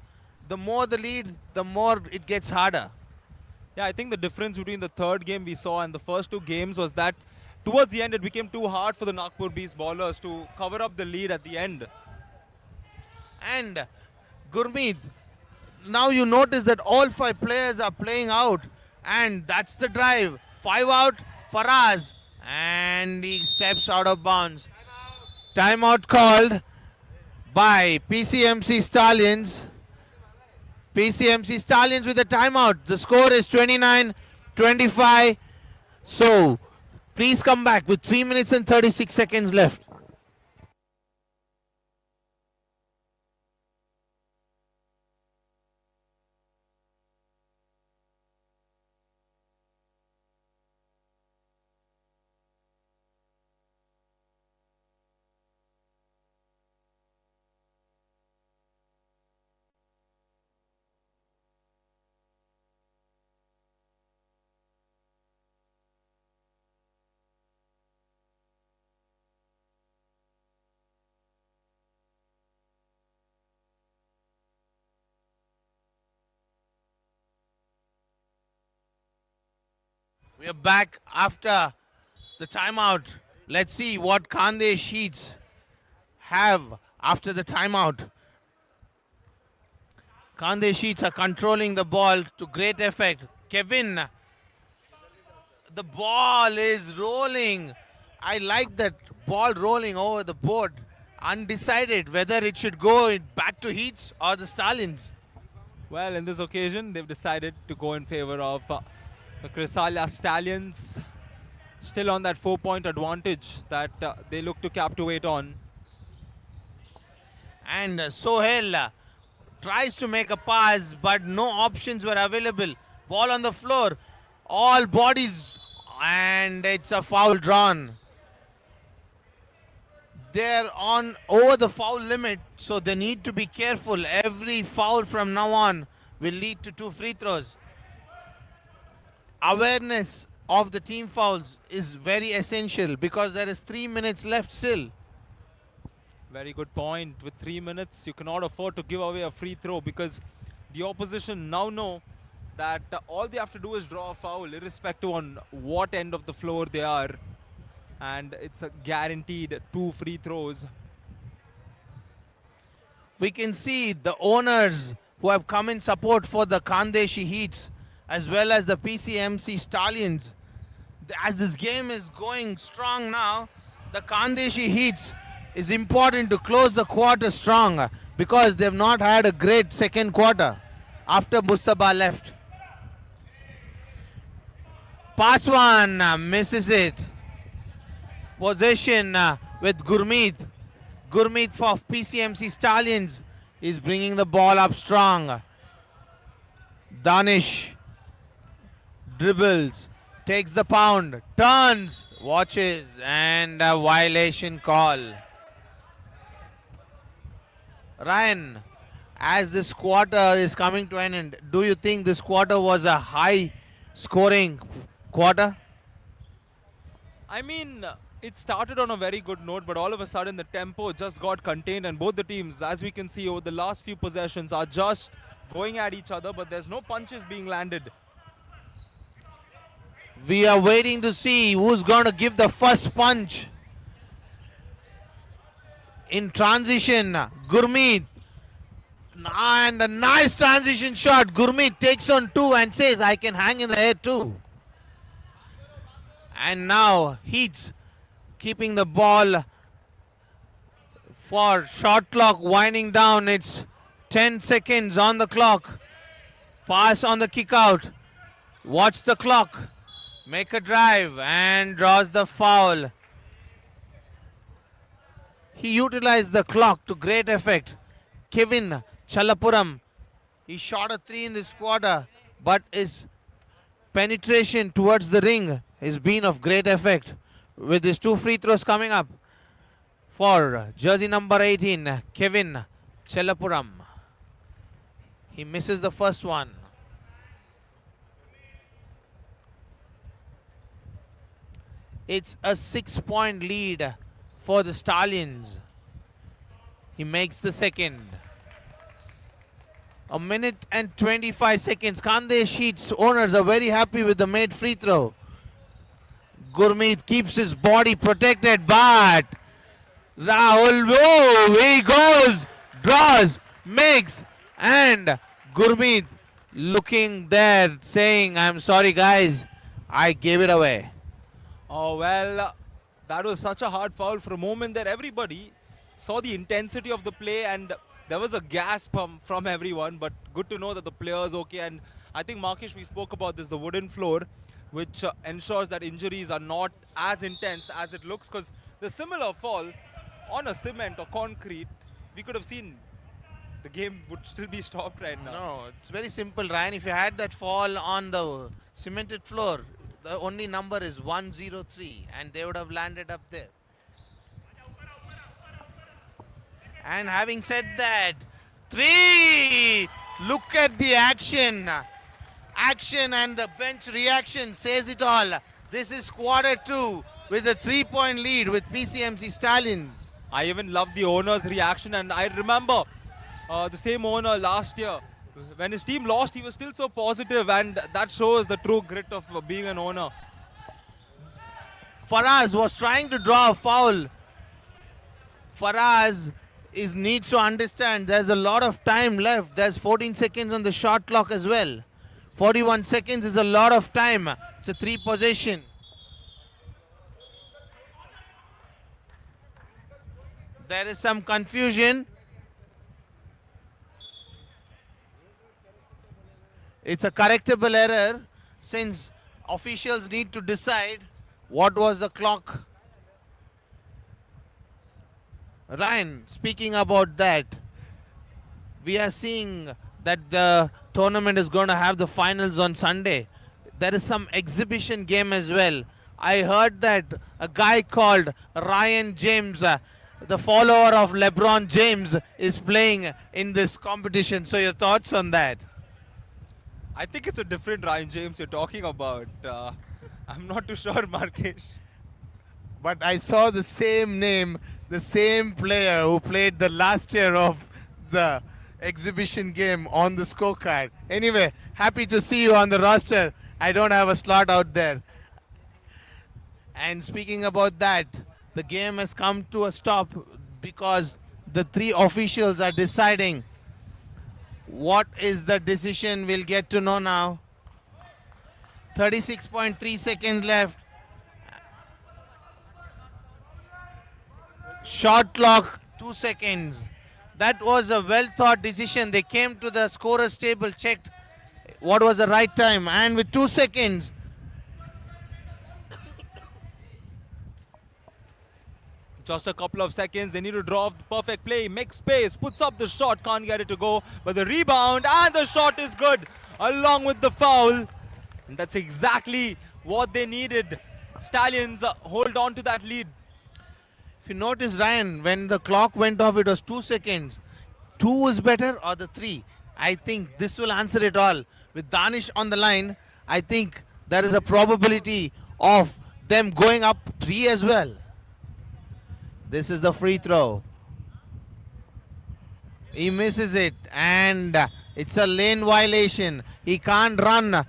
The more the lead, the more it gets harder. Yeah, I think the difference between the third game we saw and the first two games was that towards the end it became too hard for the Nagpur Beast bowlers to cover up the lead at the end. And Gurmeet, now you notice that all 5 players are playing out, and that's the drive. 5 out, Faraz, and he steps out of bounds. Timeout called by PCMC Stallions. PCMC Stallions with a timeout. The score is 29-25. So please come back with 3 minutes and 36 seconds left. We are back after the timeout. Let's see what Khandesh Heats have after the timeout. Khandesh Heats are controlling the ball to great effect. Kevin, the ball is rolling. I like that ball rolling over the board. Undecided whether it should go back to Heats or the Stallions. Well, in this occasion, they've decided to go in favor of the Crisalla Stallions, still on that 4-point advantage that they look to captivate on. And Sohail tries to make a pass, but no options were available. Ball on the floor, all bodies, and it's a foul drawn. They're on over the foul limit, so they need to be careful. Every foul from now on will lead to 2 free throws. Awareness of the team fouls is very essential because there is 3 minutes left still. Very good point. With 3 minutes, you cannot afford to give away a free throw because the opposition now know that all they have to do is draw a foul, irrespective on what end of the floor they are. And it's a guaranteed 2 free throws. We can see the owners who have come in support for the Khandeshi Heats as well as the PCMC Stallions. As this game is going strong now, the Khandeshi Heats is important to close the quarter strong because they've not had a great second quarter after Mustafa left. Paswan misses it. Possession with Gurmeet. Gurmeet for PCMC Stallions is bringing the ball up strong. Danish dribbles, takes the pound, turns, watches, and a violation call. Ryan, as this quarter is coming to an end, do you think this quarter was a high scoring quarter? I mean, it started on a very good note, but all of a sudden the tempo just got contained, and both the teams, as we can see over the last few possessions, are just going at each other, but there's no punches being landed. We are waiting to see who's going to give the first punch. In transition, Gurmeet. And a nice transition shot. Gurmeet takes on 2 and says, I can hang in the air too. And now Heats keeping the ball for shot clock winding down. It's 10 seconds on the clock. Pass on the kick out. Watch the clock. Make a drive and draws the foul. He utilized the clock to great effect. Kevin Chalapuram. He shot a 3 in this quarter, but his penetration towards the ring has been of great effect with his 2 free throws coming up for jersey number 18, Kevin Chalapuram. He misses the first one. It's a 6-point lead for the Stallions. He makes the second. A minute and 25 seconds. Khandesh Heat's owners are very happy with the made free throw. Gurmeet keeps his body protected, but Rahul, whoa, he goes, draws, makes, and Gurmeet looking there saying, I'm sorry guys, I gave it away. Oh, well, that was such a hard foul. For a moment there, everybody saw the intensity of the play and there was a gasp from everyone, but good to know that the player is okay. And I think, Markesh, we spoke about this, the wooden floor, which ensures that injuries are not as intense as it looks, because the similar fall on a cement or concrete, we could have seen the game would still be stopped right now. No, it's very simple, Ryan. If you had that fall on the cemented floor, the only number is 103 and they would have landed up there. And having said that, 3! Look at the action. Action and the bench reaction says it all. This is quarter 2 with a 3-point lead with PCMC Stallions. I even love the owner's reaction, and I remember the same owner last year. When his team lost, he was still so positive, and that shows the true grit of being an owner. Faraz was trying to draw a foul. Faraz needs to understand there's a lot of time left. There's 14 seconds on the shot clock as well. 41 seconds is a lot of time. It's a 3 possession. There is some confusion. It's a correctable error since officials need to decide what was the clock. Ryan, speaking about that, we are seeing that the tournament is going to have the finals on Sunday. There is some exhibition game as well. I heard that a guy called Ryan James, the follower of LeBron James, is playing in this competition. So your thoughts on that? I think it's a different Ryan James you're talking about. I'm not too sure, Markesh. But I saw the same name, the same player who played the last year of the exhibition game on the scorecard. Anyway, happy to see you on the roster. I don't have a slot out there. And speaking about that, the game has come to a stop because the 3 officials are deciding what is the decision. We'll get to know now. 36.3 seconds left. Shot clock, 2 seconds. That was a well thought decision. They came to the scorer's table, checked what was the right time, and with 2 seconds, Just a couple of seconds, they need to draw off the perfect play, make space, puts up the shot, can't get it to go, but the rebound and the shot is good, along with the foul. And that's exactly what they needed. Stallions hold on to that lead. if you notice, Ryan, when the clock went off, it was 2 seconds. 2 was better or the 3? I think this will answer it all. With Danish on the line, I think there is a probability of them going up 3 as well. This is the free throw. He misses it, and it's a lane violation. He can't run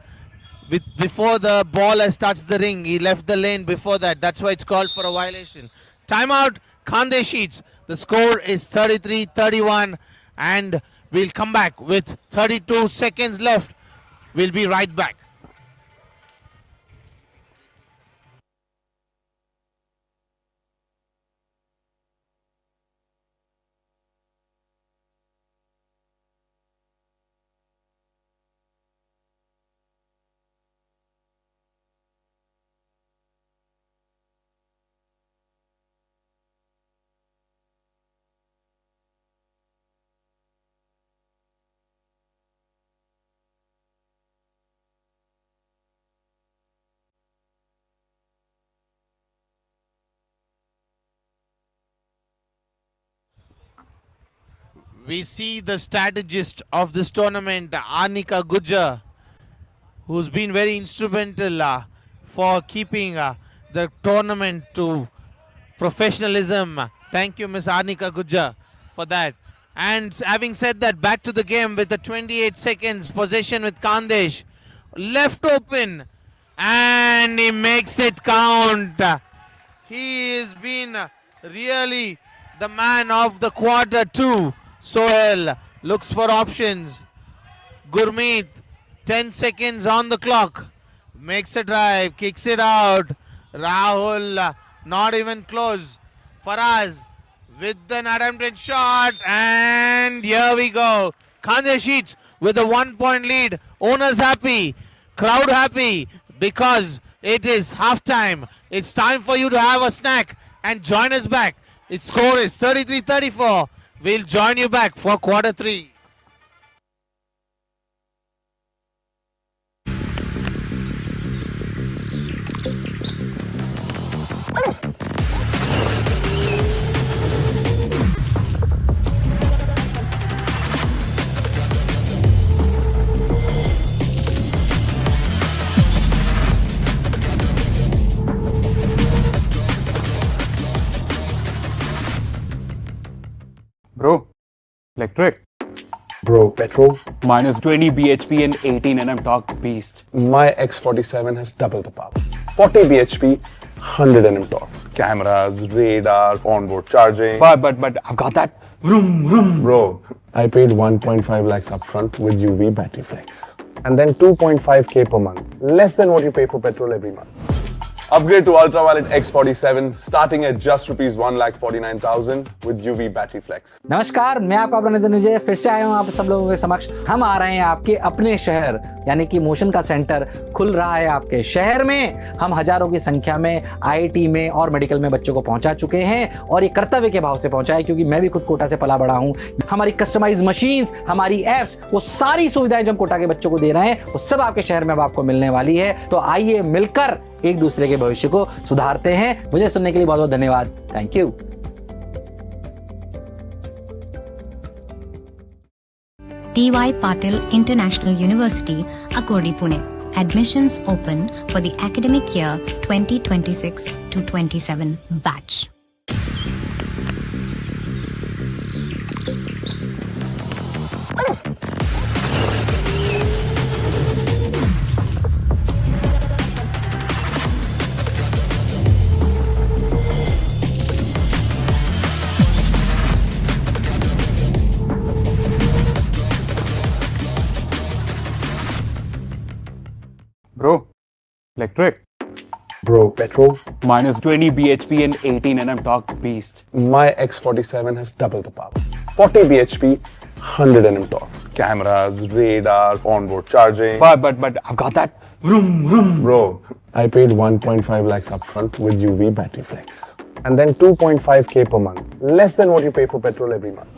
before the ball has touched the ring. He left the lane before that. That's why it's called for a violation. Timeout, Khandesh Heats. The score is 33-31, and we'll come back with 32 seconds left. We'll be right back. we see the strategist of this tournament, Anika Gujjar, who's been very instrumental for keeping the tournament to professionalism. Thank you, Miss Anika Gujjar, for that. And having said that, back to the game with the 28 seconds possession with Khandesh. Left open, and he makes it count. He has been really the man of the quarter two. Sohail looks for options. Gurmeet, 10 seconds on the clock. Makes a drive, kicks it out. Rahul, not even close. Faraz with an attempted shot, and here we go. Khandesh hits with a 1 point lead. Owners happy, crowd happy, because it is halftime. It's time for you to have a snack and join us back. Its score is 33-34. We'll join you back for quarter three. Bro, electric. Bro, petrol. Minus 20 bhp and 18 nm torque beast. My X47 has double the power. 40 bhp, 100 Nm torque. Cameras, radar, onboard charging. But I've got that. Bro, I paid 1.5 lakhs upfront with UV battery flex. And then 2.5k per month. Less than what you pay for petrol every month. Upgrade to Ultraviolet X47 starting at just rupees 1,49,000 with UV battery flex. नमस्कार, मैं आपका अपना नितिन विजय फिर से आया हूँ आप सब लोगों के समक्ष। हम आ रहे हैं आपके अपने शहर, यानी कि मोशन का सेंटर खुल रहा है आपके शहर में। हम हजारों की संख्या में आईआईटी में और मेडिकल में बच्चों को पहुंचा चुके हैं, और ये कर्तव्य के भाव से पहुंचा है, क्योंकि मैं भी खुद कोटा से पला बड़ा हूँ। हमारी कस्टमाइज मशीन्स, हमारी एप्स, वो सारी सुविधाएं जो हम कोटा के बच्चों को दे रहे हैं, वो सब आपके शहर में अब आपको मिलने वाली है। तो आइए मिलकर एक दूसरे के भविष्य को सुधारते हैं। मुझे सुनने के लिए बहुत बहुत धन्यवाद। Thank you. DY Patil International University, Akodi, Pune. Admissions open for the academic year 2026 to 27 batch. Bro, electric. Bro, petrol. Minus 20 bhp and 18 nm torque beast. My X47 has double the power. 40 bhp, 100 Nm torque. Cameras, radar, onboard charging. But I've got that. Bro, I paid 1.5 lakhs upfront with UV battery flex. And then 2.5k per month. Less than what you pay for petrol every month.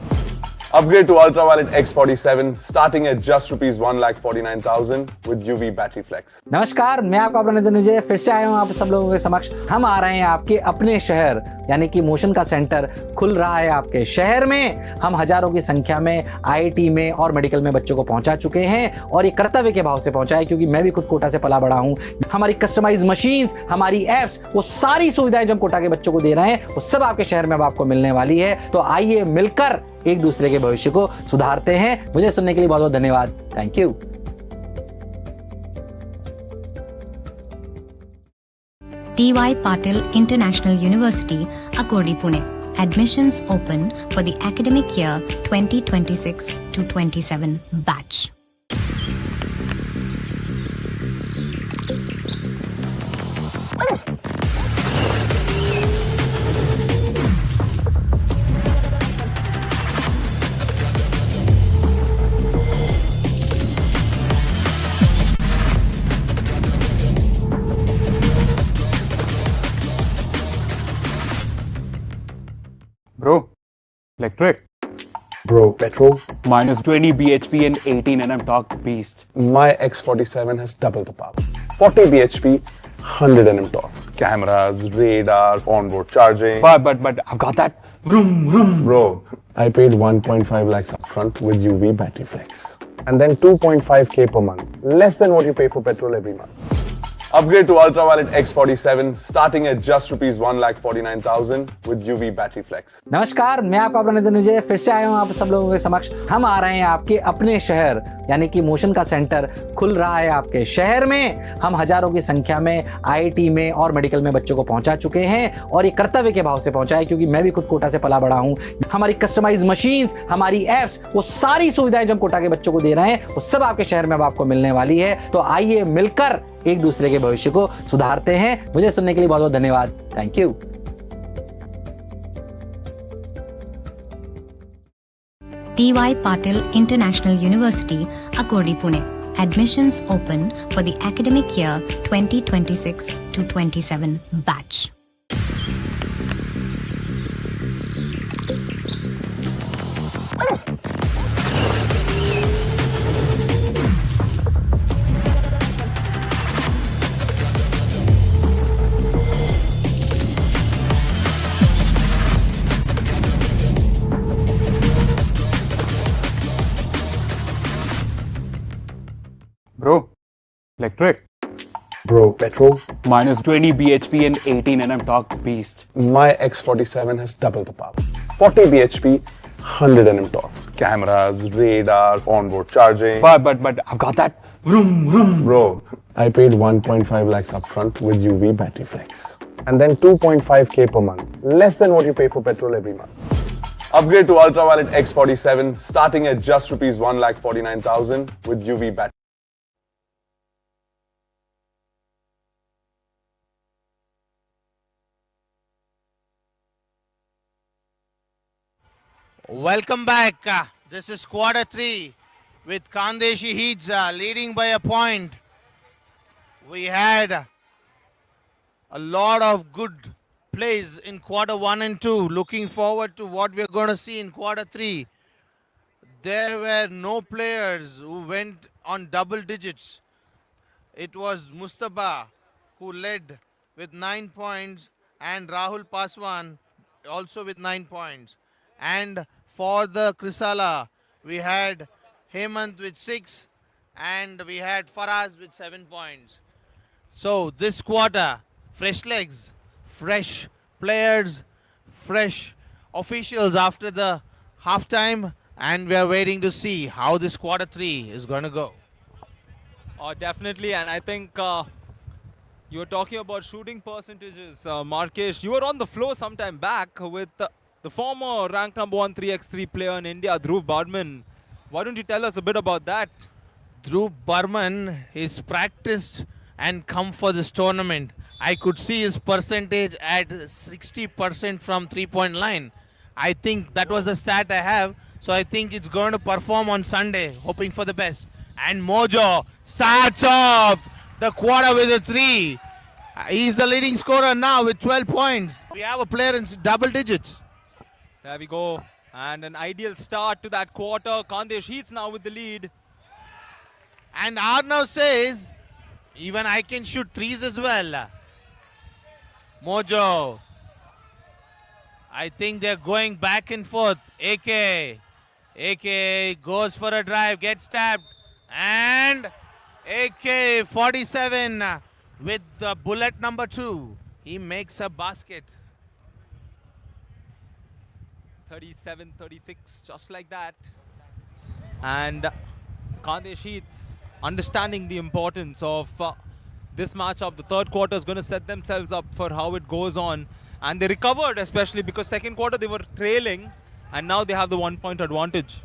Upgrade to Ultraviolet X47 starting at just rupees 1,49,000 with UV battery flex. नमस्कार, मैं आपका अपना नितिन विजय फिर से आया हूँ आप सब लोगों के समक्ष। हम आ रहे हैं आपके अपने शहर, यानी कि मोशन का सेंटर खुल रहा है आपके शहर में। हम हजारों की संख्या में आईआईटी में और मेडिकल में बच्चों को पहुंचा चुके हैं, और ये कर्तव्य के भाव से पहुंचा है, क्योंकि मैं भी खुद कोटा से पला बड़ा हूँ। हमारी कस्टमाइज मशीन्स, हमारी एप्स, वो सारी सुविधाएं जो हम कोटा के बच्चों को दे रहे हैं, वो सब आपके शहर में अब आपको मिलने वाली है। तो आइए मिलकर एक दूसरे के भविष्य को सुधारते हैं। मुझे सुनने के लिए बहुत बहुत धन्यवाद। Thank you. DY Patil International University, Akodi, Pune. Admissions open for the academic year 2026 to 27 batch. Bro, electric. Bro, petrol. Minus 20 bhp and 18 nm torque beast. My X47 has double the power. 40 bhp, 100 Nm torque. Cameras, radar, onboard charging. But I've got that. Bro, I paid 1.5 lakhs upfront with UV Battery Flex. And then 2.5k per month. Less than what you pay for petrol every month. Upgrade to Ultraviolet X47 starting at just rupees 1,49,000 with UV Battery Flex. नमस्कार, मैं आपका अपना नितिन विजय फिर से आया हूँ आप सब लोगों के समक्ष। हम आ रहे हैं आपके अपने शहर, यानी कि मोशन का सेंटर खुल रहा है आपके शहर में। हम हजारों की संख्या में आईआईटी में और मेडिकल में बच्चों को पहुंचा चुके हैं और ये कर्तव्य के भाव से पहुंचा है, क्योंकि मैं भी खुद कोटा से पला बड़ा हूँ। हमारी कस्टमाइज मशीन्स, हमारी एप्स, वो सारी सुविधाएं जो हम कोटा के बच्चों को दे रहे हैं वो सब आपके शहर में अब आपको मिलने वाली है। तो आइए मिलकर एक दूसरे के भविष्य को सुधारते हैं। मुझे सुनने के लिए बहुत बहुत धन्यवाद। Thank you. DY Patil International University, Akodi, Pune. Admissions open for the academic year 2026 to 27 batch. Bro, electric. Bro, petrol? Minus 20 bhp and 18 nm torque beast. My X47 has double the power. 40 bhp, 100 nm torque. Cameras, radar, onboard charging. But I've got that. Bro, I paid 1.5 lakhs upfront with UV Battery Flex. And then 2.5k per month. Less than what you pay for petrol every month. Upgrade to Ultraviolet X47 starting at just rupees 1,49,000 with UV Battery. Welcome back. This is quarter 3 with Khandeshi Heats leading by a point. We had a lot of good plays in quarter 1 and 2. Looking forward to what we're going to see in quarter 3. There were no players who went on double digits. It was Mustafa who led with 9 points and Rahul Paswan also with 9 points. And for the Krisala, we had Hemant with 6 and we had Faraz with 7 points. So this quarter, fresh legs, fresh players, fresh officials after the halftime, and we are waiting to see how this quarter 3 is going to go. Definitely, and I think you were talking about shooting percentages. Markesh, you were on the floor sometime back with the former ranked number 1 3x3 player in India, Dhruv Barman. Why don't you tell us a bit about that? Dhruv Barman is practiced and come for this tournament. I could see his percentage at 60% from 3-point line. I think that was the stat I have. So I think it's going to perform on Sunday, hoping for the best. And Mojo starts off the quarter with a 3. He's the leading scorer now with 12 points. We have a player in double digits. There we go. And an ideal start to that quarter. Khandesh Heats now with the lead. And Arnav says, even I can shoot threes as well. Mojo. I think they're going back and forth. AK goes for a drive, gets tapped. And AK 47 with the bullet number 2. He makes a basket. 37-36, just like that. And Khandesh Heats understanding the importance of this matchup. The third quarter is going to set themselves up for how it goes on. And they recovered, especially because second quarter they were trailing and now they have the 1-point advantage.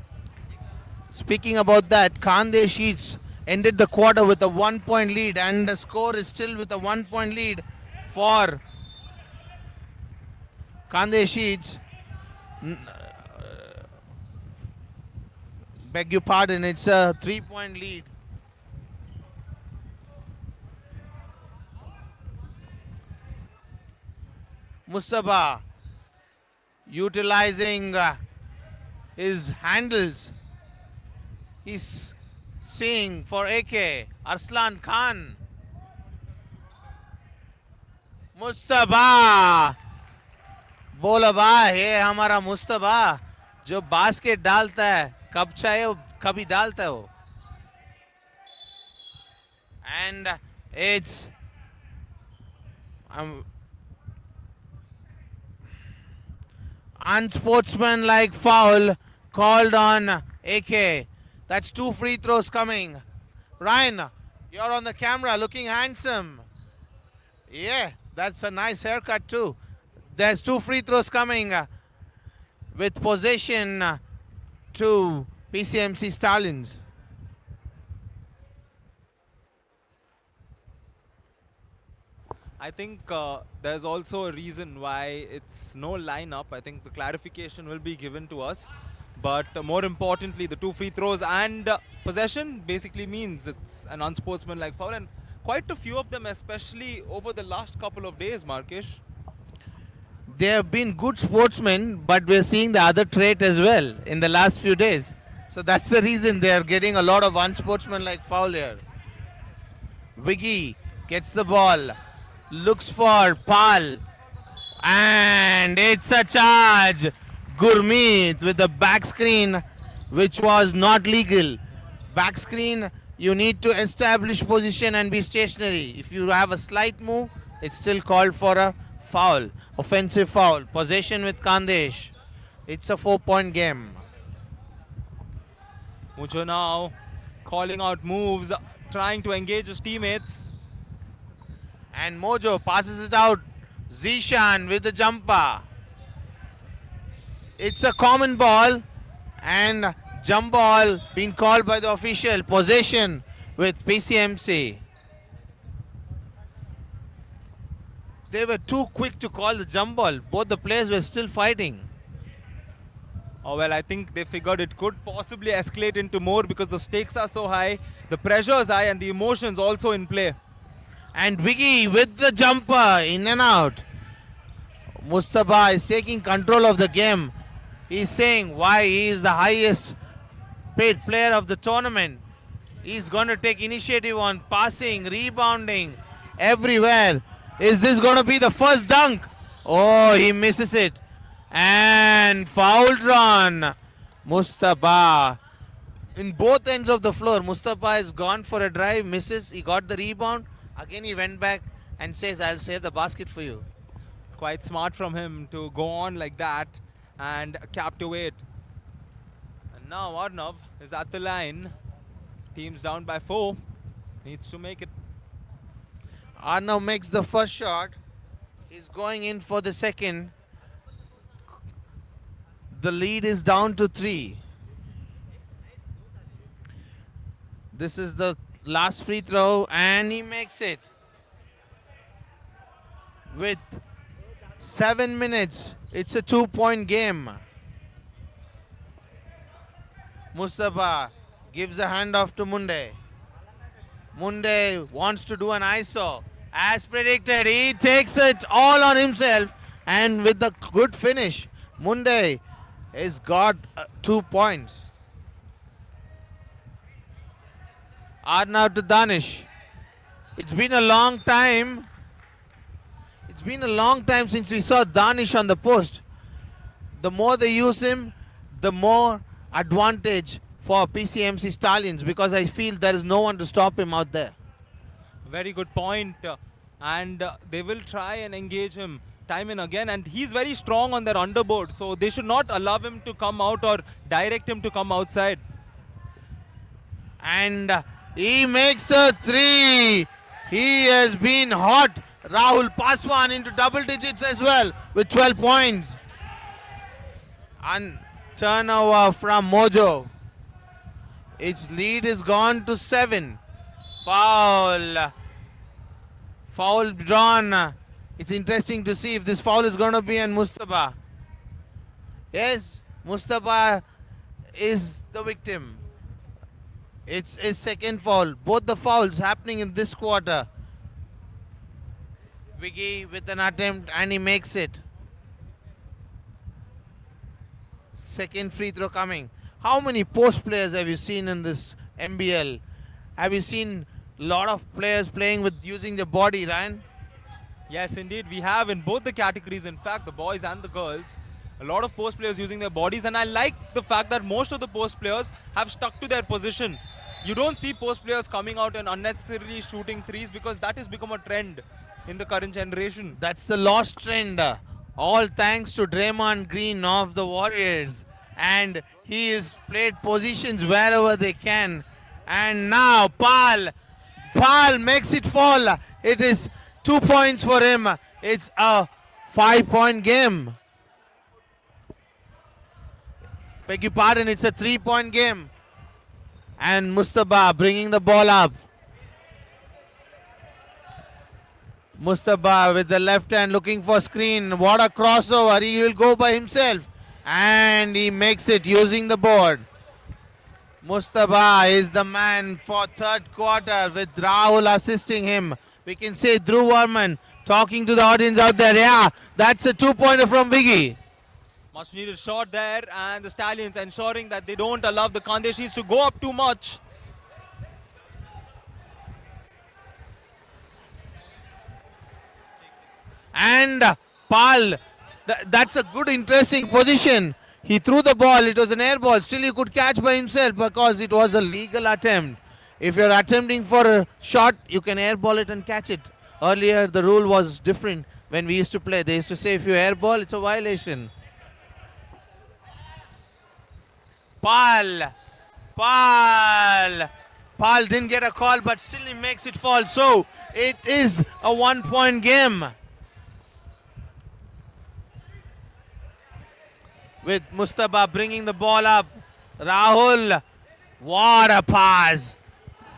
Speaking about that, Khandesh Heats ended the quarter with a 1-point lead, and the score is still with a 1-point lead for Khandesh Heats. Beg your pardon, it's a 3-point lead. Mustafa utilizing his handles. He's seeing for AK, Arslan Khan. Mustafa बोला भाई ये हमारा मुस्तफा जो basket डालता है कब चाहे वो कभी डालता है वो. And it's unsportsmanlike foul called on AK. That's 2 free throws coming. Ryan, you're on the camera looking handsome. Yeah, that's a nice haircut too. There's 2 free throws coming with possession to PCMC Stallions. I think there's also a reason why it's no lineup. I think the clarification will be given to us. But more importantly, the 2 free throws and possession basically means it's an unsportsmanlike foul. And quite a few of them, especially over the last couple of days, Markesh. They have been good sportsmen, but we're seeing the other trait as well in the last few days. So that's the reason they are getting a lot of unsportsmanlike foul here. Wiggy gets the ball, looks for Pal, and it's a charge. Gurmeet with the back screen, which was not legal. Back screen, you need to establish position and be stationary. If you have a slight move, it's still called for a foul, offensive foul. Possession with Kandesh. It's a 4-point game. Mucho now calling out moves, trying to engage his teammates. And Mojo passes it out. Zishan with the jumper. It's a common ball and jump ball being called by the official. Possession with PCMC. They were too quick to call the jump ball. Both the players were still fighting. Oh, well, I think they figured it could possibly escalate into more because the stakes are so high, the pressure is high, and the emotions also in play. And Wiggy with the jumper, in and out. Mustafa is taking control of the game. He's saying why he is the highest paid player of the tournament. He's going to take initiative on passing, rebounding, everywhere. Is this going to be the first dunk? Oh, he misses it. And foul drawn. Mustafa. In both ends of the floor, Mustafa has gone for a drive, misses. He got the rebound. Again, he went back and says, I'll save the basket for you. Quite smart from him to go on like that and captivate. And now Arnav is at the line. Team's down by 4. Needs to make it. Arnav makes the first shot. He's going in for the second. The lead is down to 3. This is the last free throw and he makes it. With 7 minutes, it's a 2-point game. Mustafa gives a handoff to Munde. Munde wants to do an ISO. As predicted, he takes it all on himself. And with the good finish, Munde has got 2 points. Arnav to Danish. It's been a long time. It's been a long time since we saw Danish on the post. The more they use him, the more advantage for PCMC Stallions because I feel there is no one to stop him out there. Very good point. And they will try and engage him time and again. And he's very strong on their underboard. So they should not allow him to come out or direct him to come outside. And he makes a 3. He has been hot. Rahul Paswan into double digits as well with 12 points. And turnover from Mojo. Its lead is gone to 7. Foul. Foul drawn. It's interesting to see if this foul is going to be on Mustafa. Yes, Mustafa is the victim. It's his second foul. Both the fouls happening in this quarter. Wiggy with an attempt and he makes it. Second free throw coming. How many post players have you seen in this MBL? Have you seen a lot of players playing with using the body, Ryan? Yes, indeed, we have in both the categories, in fact, the boys and the girls, a lot of post players using their bodies, and I like the fact that most of the post players have stuck to their position. You don't see post players coming out and unnecessarily shooting threes because that has become a trend in the current generation. That's the lost trend. All thanks to Draymond Green of the Warriors. And he has played positions wherever they can. And now Pal makes it fall. It is 2 points for him. It's a 5-point game. Beg your pardon, it's a 3-point game. And Mustafa bringing the ball up. Mustafa with the left hand looking for screen. What a crossover. He will go by himself. And he makes it using the board. Mustafa is the man for third quarter with Rahul assisting him. We can say Dhruv Varman talking to the audience out there. Yeah, that's a 2-pointer from Viggy. Much needed shot there, and the Stallions ensuring that they don't allow the Khandeshis to go up too much. And Pal, that's a good, interesting position. He threw the ball, it was an air ball. Still, he could catch by himself because it was a legal attempt. If you're attempting for a shot, you can airball it and catch it. Earlier, the rule was different when we used to play. They used to say if you airball, it's a violation. Pal didn't get a call, but still he makes it fall. So it is a 1-point game. With Mustafa bringing the ball up. Rahul, what a pass.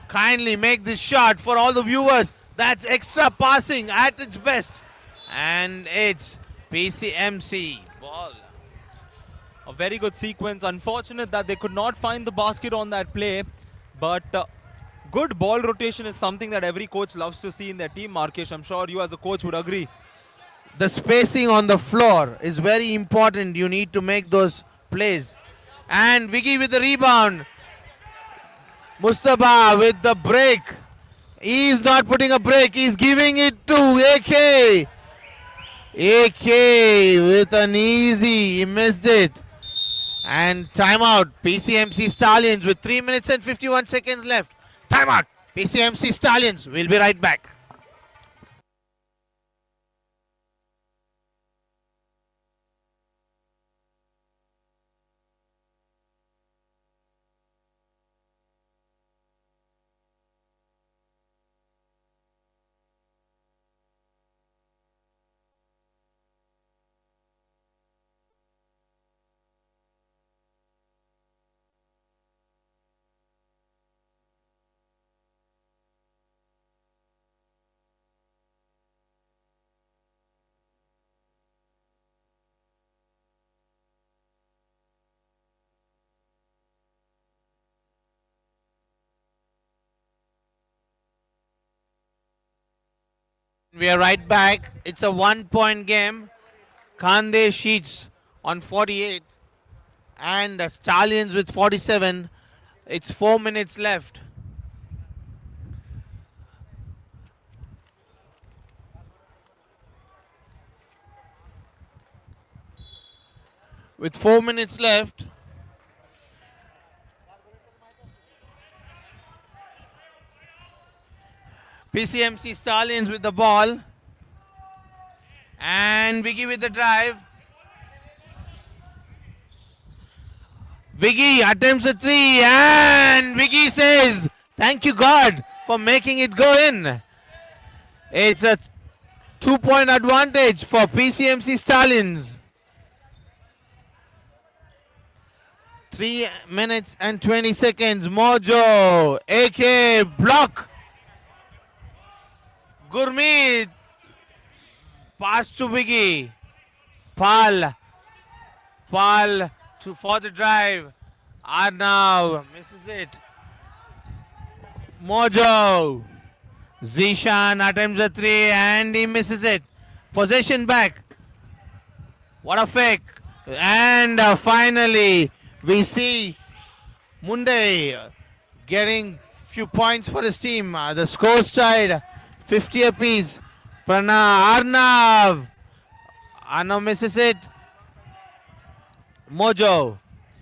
Kindly make this shot for all the viewers. That's extra passing at its best. And it's PCMC ball. A very good sequence. Unfortunate that they could not find the basket on that play. But good ball rotation is something that every coach loves to see in their team, Markesh. I'm sure you as a coach would agree. The spacing on the floor is very important. You need to make those plays. And Viggy with the rebound. Mustafa with the break. He's not putting a break. He's giving it to AK. AK with an easy. He missed it. And timeout. PCMC Stallions with 3 minutes and 51 seconds left. Timeout. PCMC Stallions. We'll be right back. We are right back. It's a 1-point game. Khandesh Sheets on 48 and Stallions with 47. It's 4 minutes left. With 4 minutes left, PCMC Stallions with the ball. And Viggy with the drive. Viggy attempts a three and Viggy says, thank you God for making it go in. It's a 2-point advantage for PCMC Stallions. 3 minutes and 20 seconds. Mojo, AK, block. Gurmeet, pass to Viggy. Pal for the drive. Arnav misses it. Mojo. Zishan attempts a three and he misses it. Possession back. What a fake. And finally we see Munday getting few points for his team. The score's tied 50 apiece. Arnav. Arnav misses it. Mojo.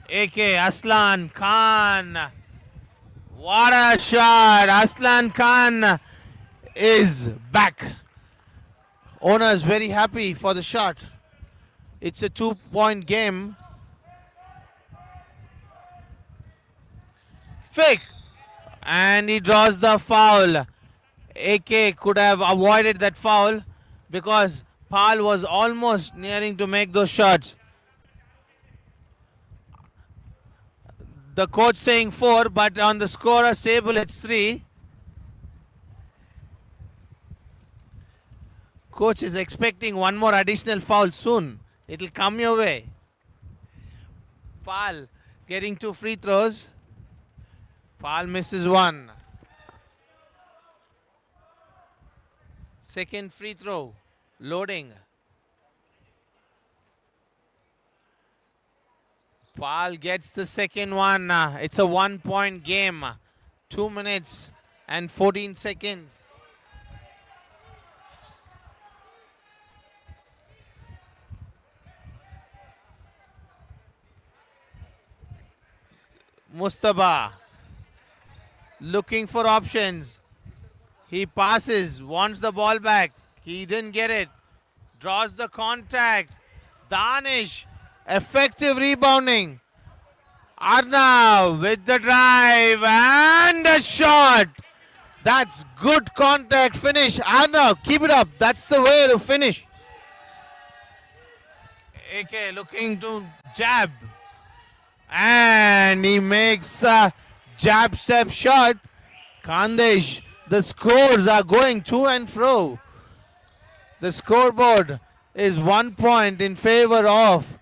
AK Aslan Khan. What a shot. Aslan Khan is back. Owners very happy for the shot. It's a 2-point game. Fake. And he draws the foul. AK could have avoided that foul because Pal was almost nearing to make those shots. The coach saying 4, but on the scorer's table it's 3. Coach is expecting one more additional foul soon. It'll come your way. Pal getting 2 free throws. Pal misses 1. Second free throw. Loading. Pal gets the second one. It's a 1-point game. 2 minutes and 14 seconds. Mustafa looking for options. He passes, wants the ball back. He didn't get it. Draws the contact. Danish, effective rebounding. Arnav with the drive and a shot. That's good contact finish. Arnav, keep it up. That's the way to finish. AK looking to jab. And he makes a jab step shot. Khandesh, the scores are going to and fro. The scoreboard is 1 point in favor of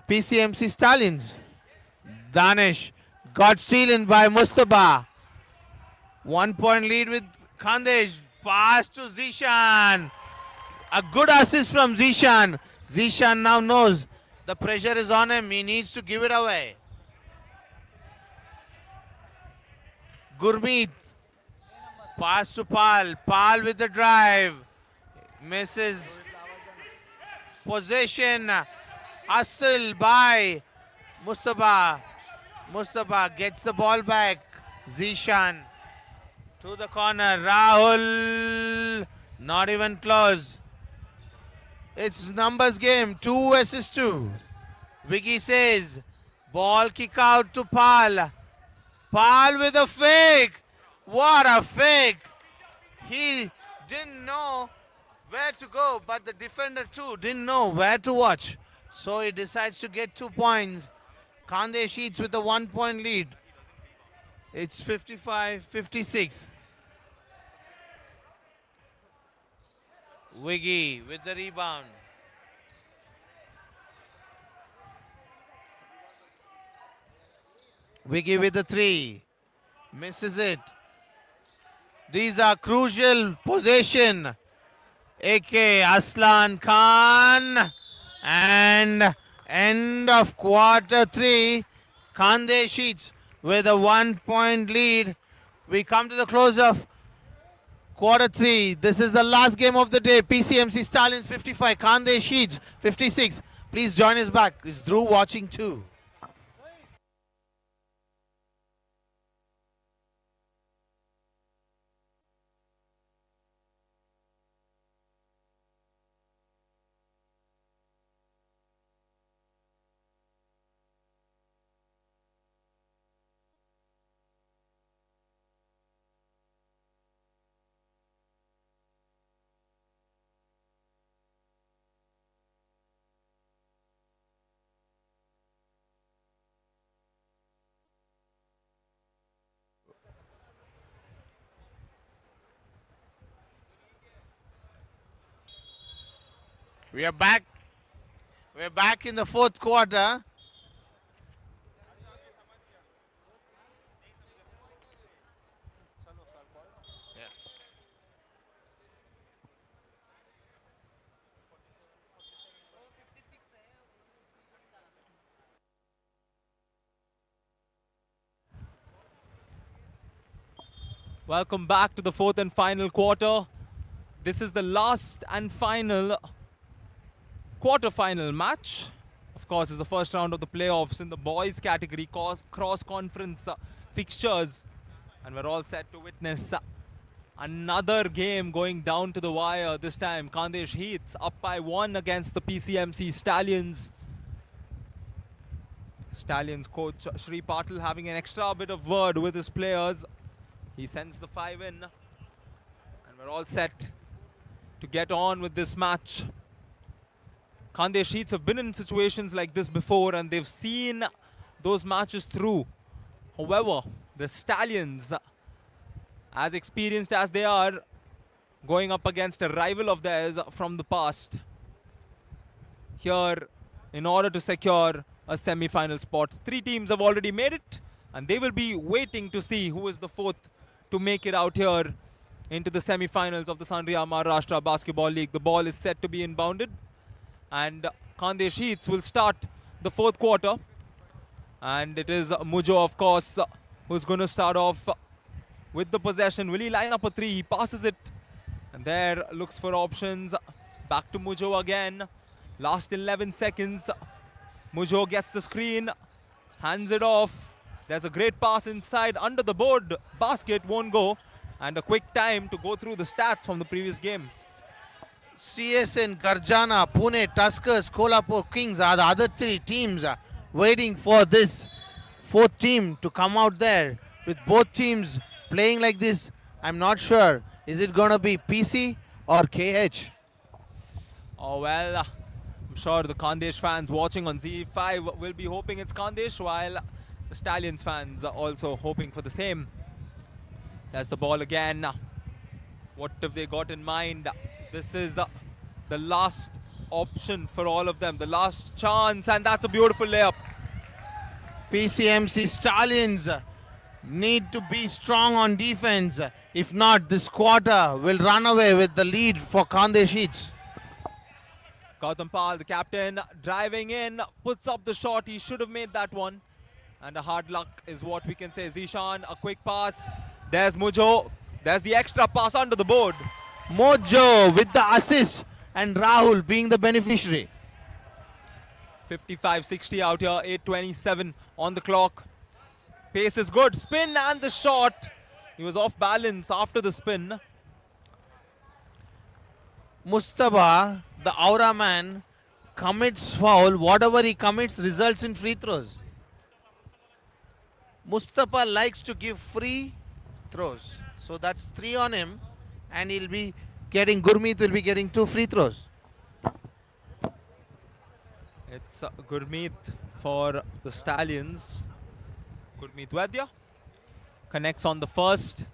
PCMC Stallions. Danish got stolen by Mustafa. 1 point lead with Khandesh. Pass to Zishan. A good assist from Zishan. Zishan now knows the pressure is on him. He needs to give it away. Gurmeet. Pass to Pal. Pal with the drive. Misses. Possession. Hustle by Mustafa. Mustafa gets the ball back. Zishan to the corner. Rahul. Not even close. It's numbers game. 2 versus 2. Vicky says, ball kick out to Pal. Pal with a fake. What a fake. He didn't know where to go, but the defender too didn't know where to watch. So he decides to get 2 points. Khandesh Sheets with a 1 point lead. It's 55-56. Wiggy with the rebound. Wiggy with the 3. Misses it. These are crucial possession. AK Aslan Khan. And end of quarter 3. Khandesh Sheets with a 1 point lead. We come to the close of quarter 3. This is the last game of the day. PCMC Stallions 55, Khandesh Sheets 56. Please join us back. It's Dhruv watching too. We are back. We're back in the fourth quarter. Welcome back to the fourth and final quarter. This is the last and final quarter-final match. Of course, it's the first round of the playoffs in the boys category, cross-conference fixtures. And we're all set to witness another game going down to the wire. This time, Khandesh Heats up by 1 against the PCMC Stallions. Stallions coach Shri Patil having an extra bit of word with his players. He sends the 5 in. And we're all set to get on with this match. Khandesh Heats have been in situations like this before and they've seen those matches through. However, the Stallions, as experienced as they are, going up against a rival of theirs from the past, here in order to secure a semi-final spot. 3 teams have already made it and they will be waiting to see who is the 4th to make it out here into the semi-finals of the Sandhya Maharashtra Basketball League. The ball is set to be inbounded and Khandesh Heats will start the 4th quarter. And it is Mujo, of course, who's going to start off with the possession. Will he line up a 3? He passes it. And there looks for options. Back to Mujo again. Last 11 seconds. Mujo gets the screen. Hands it off. There's a great pass inside under the board. Basket won't go. And a quick time to go through the stats from the previous game. CSN, Garjana, Pune, Tuskers, Kolhapur Kings are the other 3 teams waiting for this 4th team to come out there. With both teams playing like this, I'm not sure. Is it going to be PC or KH? Oh, well, I'm sure the Khandesh fans watching on Z5 will be hoping it's Khandesh, while the Stallions fans are also hoping for the same. There's the ball again. What have they got in mind? This is the last option for all of them, the last chance, and that's a beautiful layup. PCMC Stallions need to be strong on defense. If not, this quarter will run away with the lead for Khandesh Heats. Gautam Pal, the captain, driving in, puts up the shot. He should have made that one. And a hard luck is what we can say. Zishan, a quick pass. There's Mujo. There's the extra pass under the board. Mojo with the assist and Rahul being the beneficiary. 55-60 out here, 8:27 on the clock. Pace is good, spin and the shot. He was off balance after the spin. Mustafa, the Aura man, commits foul. Whatever he commits results in free throws. Mustafa likes to give free throws. So that's 3 on him. And he'll be getting, Gurmeet will be getting 2 free throws. It's Gurmeet for the Stallions. Gurmeet Vaidya connects on the first.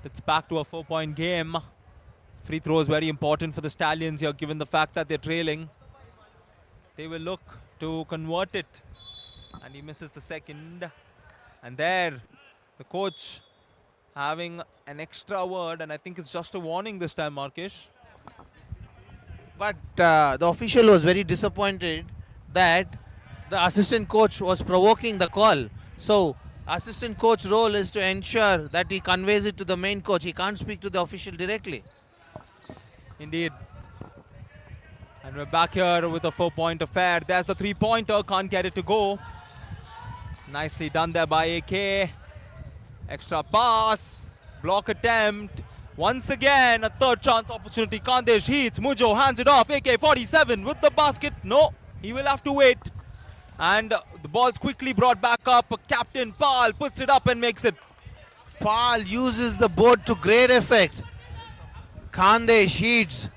It's back to a 4-point game. Free throw is very important for the Stallions here, given the fact that they're trailing. They will look to convert it. And he misses the second. And there, the coach having an extra word, and I think it's just a warning this time, Markesh. But the official was very disappointed that the assistant coach was provoking the call. So assistant coach role is to ensure that he conveys it to the main coach. He can't speak to the official directly. Indeed. And we're back here with a 4-point affair. There's the 3-pointer, can't get it to go. Nicely done there by AK. Extra pass, block attempt. Once again, a third chance opportunity. Khandesh Heats. Mujo hands it off. AK-47 with the basket. No, he will have to wait. And the ball's quickly brought back up. Captain Pal puts it up and makes it. Pal uses the board to great effect. Khandesh Heats.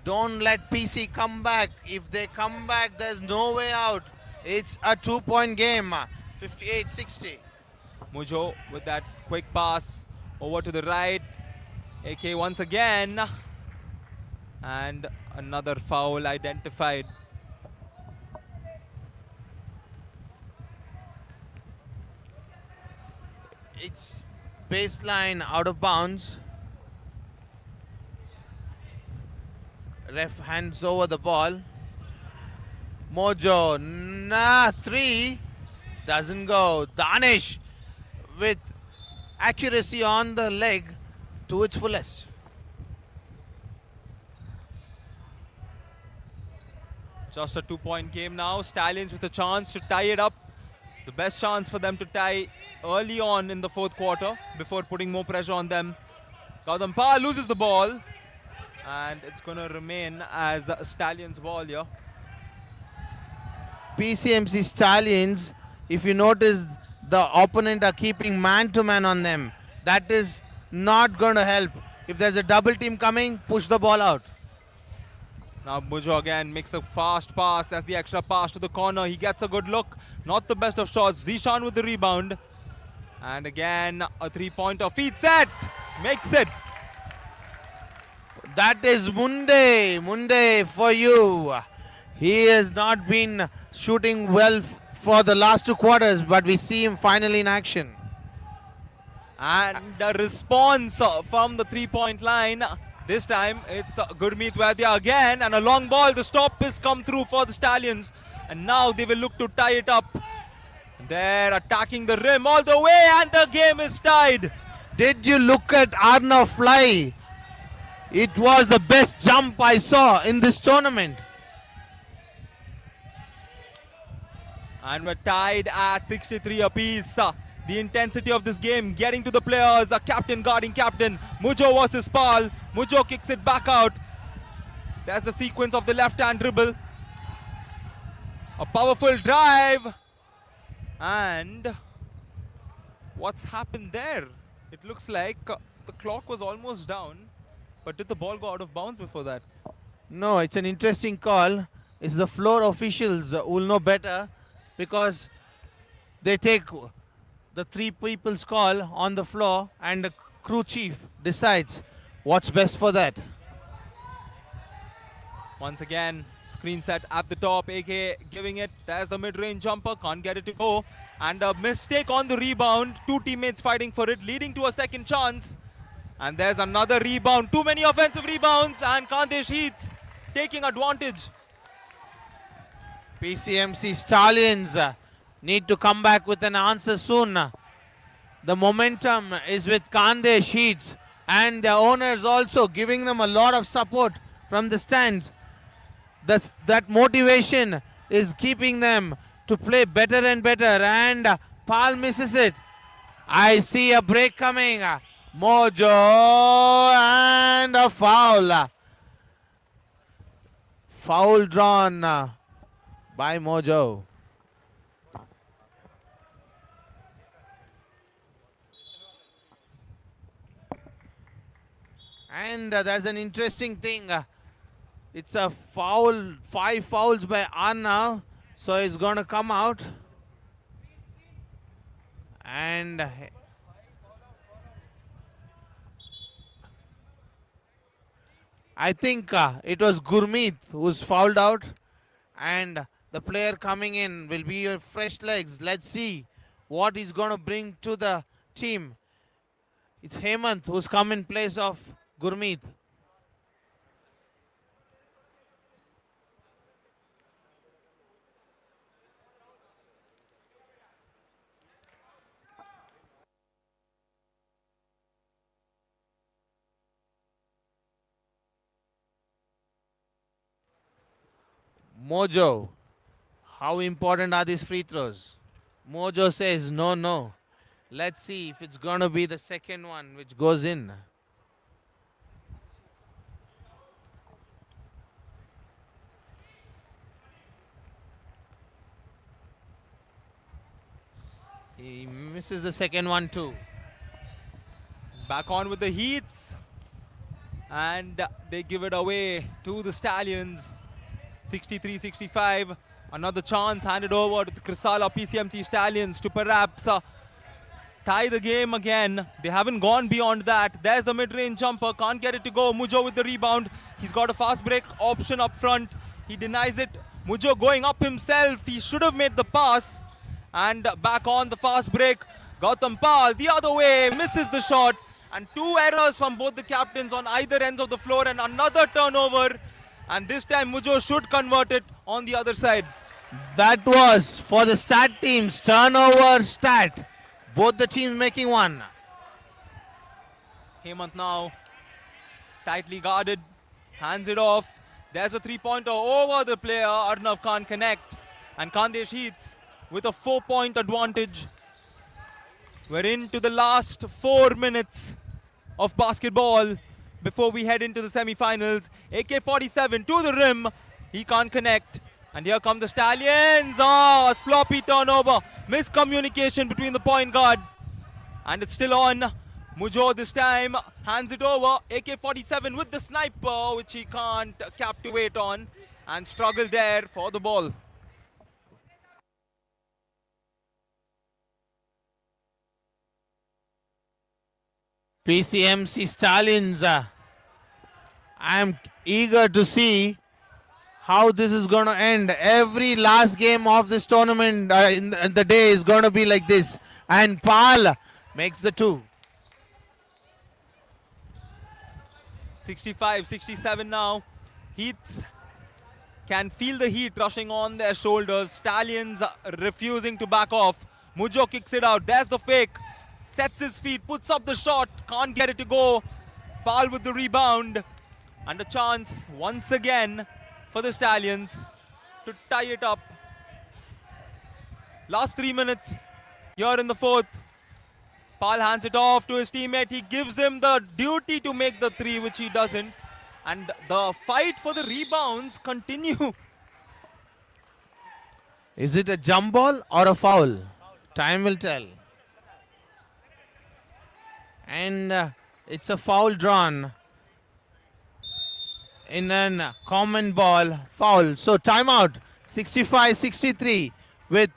Don't let PC come back. If they come back, there's no way out. It's a 2-point game. 58-60. Mujo with that quick pass over to the right. AK once again. And another foul identified. It's baseline out of bounds. Ref hands over the ball. Mojo, 3. Doesn't go. Danish with accuracy on the leg to its fullest. Just a 2-point game now. Stallions with a chance to tie it up. The best chance for them to tie early on in the fourth quarter before putting more pressure on them. Gautam Pal loses the ball. And it's going to remain as Stallions' ball here. PCMC Stallions, if you notice, the opponent are keeping man-to-man on them. That is not going to help. If there's a double team coming, push the ball out. Now Mujo again makes the fast pass. That's the extra pass to the corner. He gets a good look. Not the best of shots. Zishan with the rebound. And again, a three-pointer. Feed set. Makes it. That is Munde. Munde for you. He has not been shooting well for the last 2 quarters, but we see him finally in action. And the response from the three-point line. This time it's Gurmeet Vaidya again, and a long ball. The stop has come through for the Stallions, and now they will look to tie it up. They're attacking the rim all the way, and the game is tied. Did you look at Arnav fly? It was the best jump I saw in this tournament. And we're tied at 63 apiece. The intensity of this game getting to the players. A captain guarding captain. Mujo versus Pal. Mujo kicks it back out. There's the sequence of the left-hand dribble. A powerful drive. And what's happened there? It looks like the clock was almost down. But did the ball go out of bounds before that? No, it's an interesting call. It's the floor officials who will know better, because they take the 3 people's call on the floor and the crew chief decides what's best for that. Once again, screen set at the top, AK giving it. There's the mid-range jumper, can't get it to go. And a mistake on the rebound. 2 teammates fighting for it, leading to a second chance. And there's another rebound. Too many offensive rebounds, and Khandesh Heats taking advantage. PCMC Stallions need to come back with an answer soon. The momentum is with Khandesh Heats, and their owners also giving them a lot of support from the stands. That motivation is keeping them to play better and better, and Pal misses it. I see a break coming. Mojo, and a foul. Foul drawn by Mojo. And there's an interesting thing. It's a foul, 5 fouls by Anna. So it's going to come out. And I think it was Gurmeet who's fouled out. And the player coming in will be your fresh legs. Let's see what he's going to bring to the team. It's Hemant who's come in place of Gurmeet. Mojo, how important are these free throws? Mojo says no, no. Let's see if it's going to be the second one which goes in. He misses the second one too. Back on with the Heats. And they give it away to the Stallions. 63-65. Another chance handed over to the Krisala PCMC Stallions to perhaps tie the game again. They haven't gone beyond that. There's the mid-range jumper. Can't get it to go. Mujo with the rebound. He's got a fast break option up front. He denies it. Mujo going up himself. He should have made the pass. And back on the fast break. Gautam Pal the other way. Misses the shot. And 2 errors from both the captains on either ends of the floor. And another turnover. And this time Mujo should convert it on the other side. That was for the stat teams. Turnover stat. Both the teams making one. Hemant now tightly guarded. Hands it off. There's a three-pointer over the player. Arnav can't connect. And Khandesh Heats with a 4-point advantage. We're into the last 4 minutes of basketball before we head into the semi-finals. AK-47 to the rim. He can't connect. And here come the Stallions. Oh, a sloppy turnover. Miscommunication between the point guard. And it's still on. Mujo this time hands it over. AK-47 with the sniper, which he can't captivate on. And struggle there for the ball. PCMC Stallions. I'm eager to see how this is going to end. Every last game of this tournament in the day is going to be like this. And Pal makes the two. 65-67 now. Heats can feel the heat rushing on their shoulders. Stallions refusing to back off. Mujo kicks it out. There's the fake. Sets his feet, puts up the shot. Can't get it to go. Pal with the rebound. And a chance once again for the Stallions to tie it up. Last 3 minutes here in the fourth. Pal hands it off to his teammate. He gives him the duty to make the three, which he doesn't. And the fight for the rebounds continue. Is it a jump ball or a foul? Time will tell. And it's a foul drawn in a common ball foul. So timeout. 65-63 with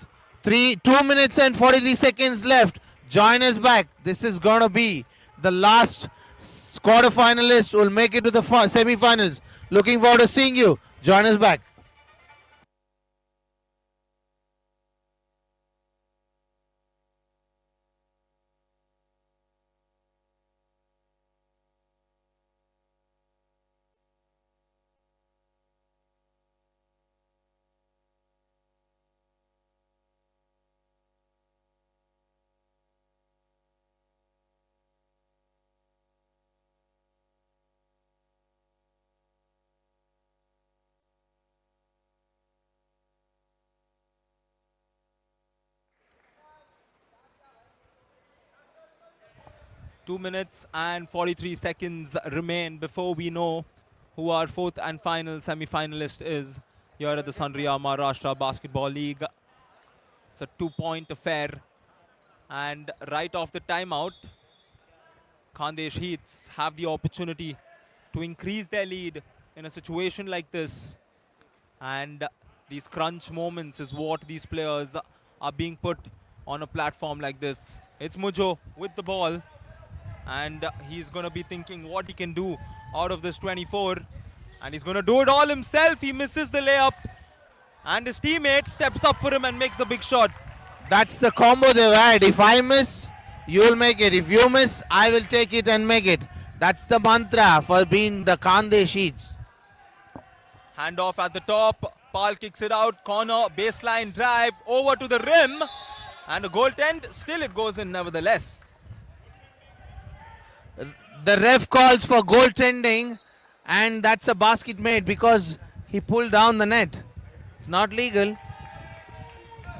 2 minutes and 43 seconds left. Join us back. This is going to be the last quarterfinalist who will make it to the semi-finals. Looking forward to seeing you. Join us back. Two minutes and 43 seconds remain before we know who our fourth and final semi-finalist is here at the Sanriya Maharashtra Basketball League. It's a 2-point affair. And right off the timeout, Khandesh Heats have the opportunity to increase their lead in a situation like this. And these crunch moments is what these players are being put on a platform like this. It's Mujo with the ball. And he's going to be thinking what he can do out of this 24. And he's going to do it all himself. He misses the layup. And his teammate steps up for him and makes the big shot. That's the combo they've had. If I miss, you'll make it. If you miss, I will take it and make it. That's the mantra for being the Khandesh Heats. Handoff at the top. Pal kicks it out. Corner, baseline drive over to the rim. And a goaltend. Still it goes in nevertheless. The ref calls for goaltending, and that's a basket made because he pulled down the net. Not legal.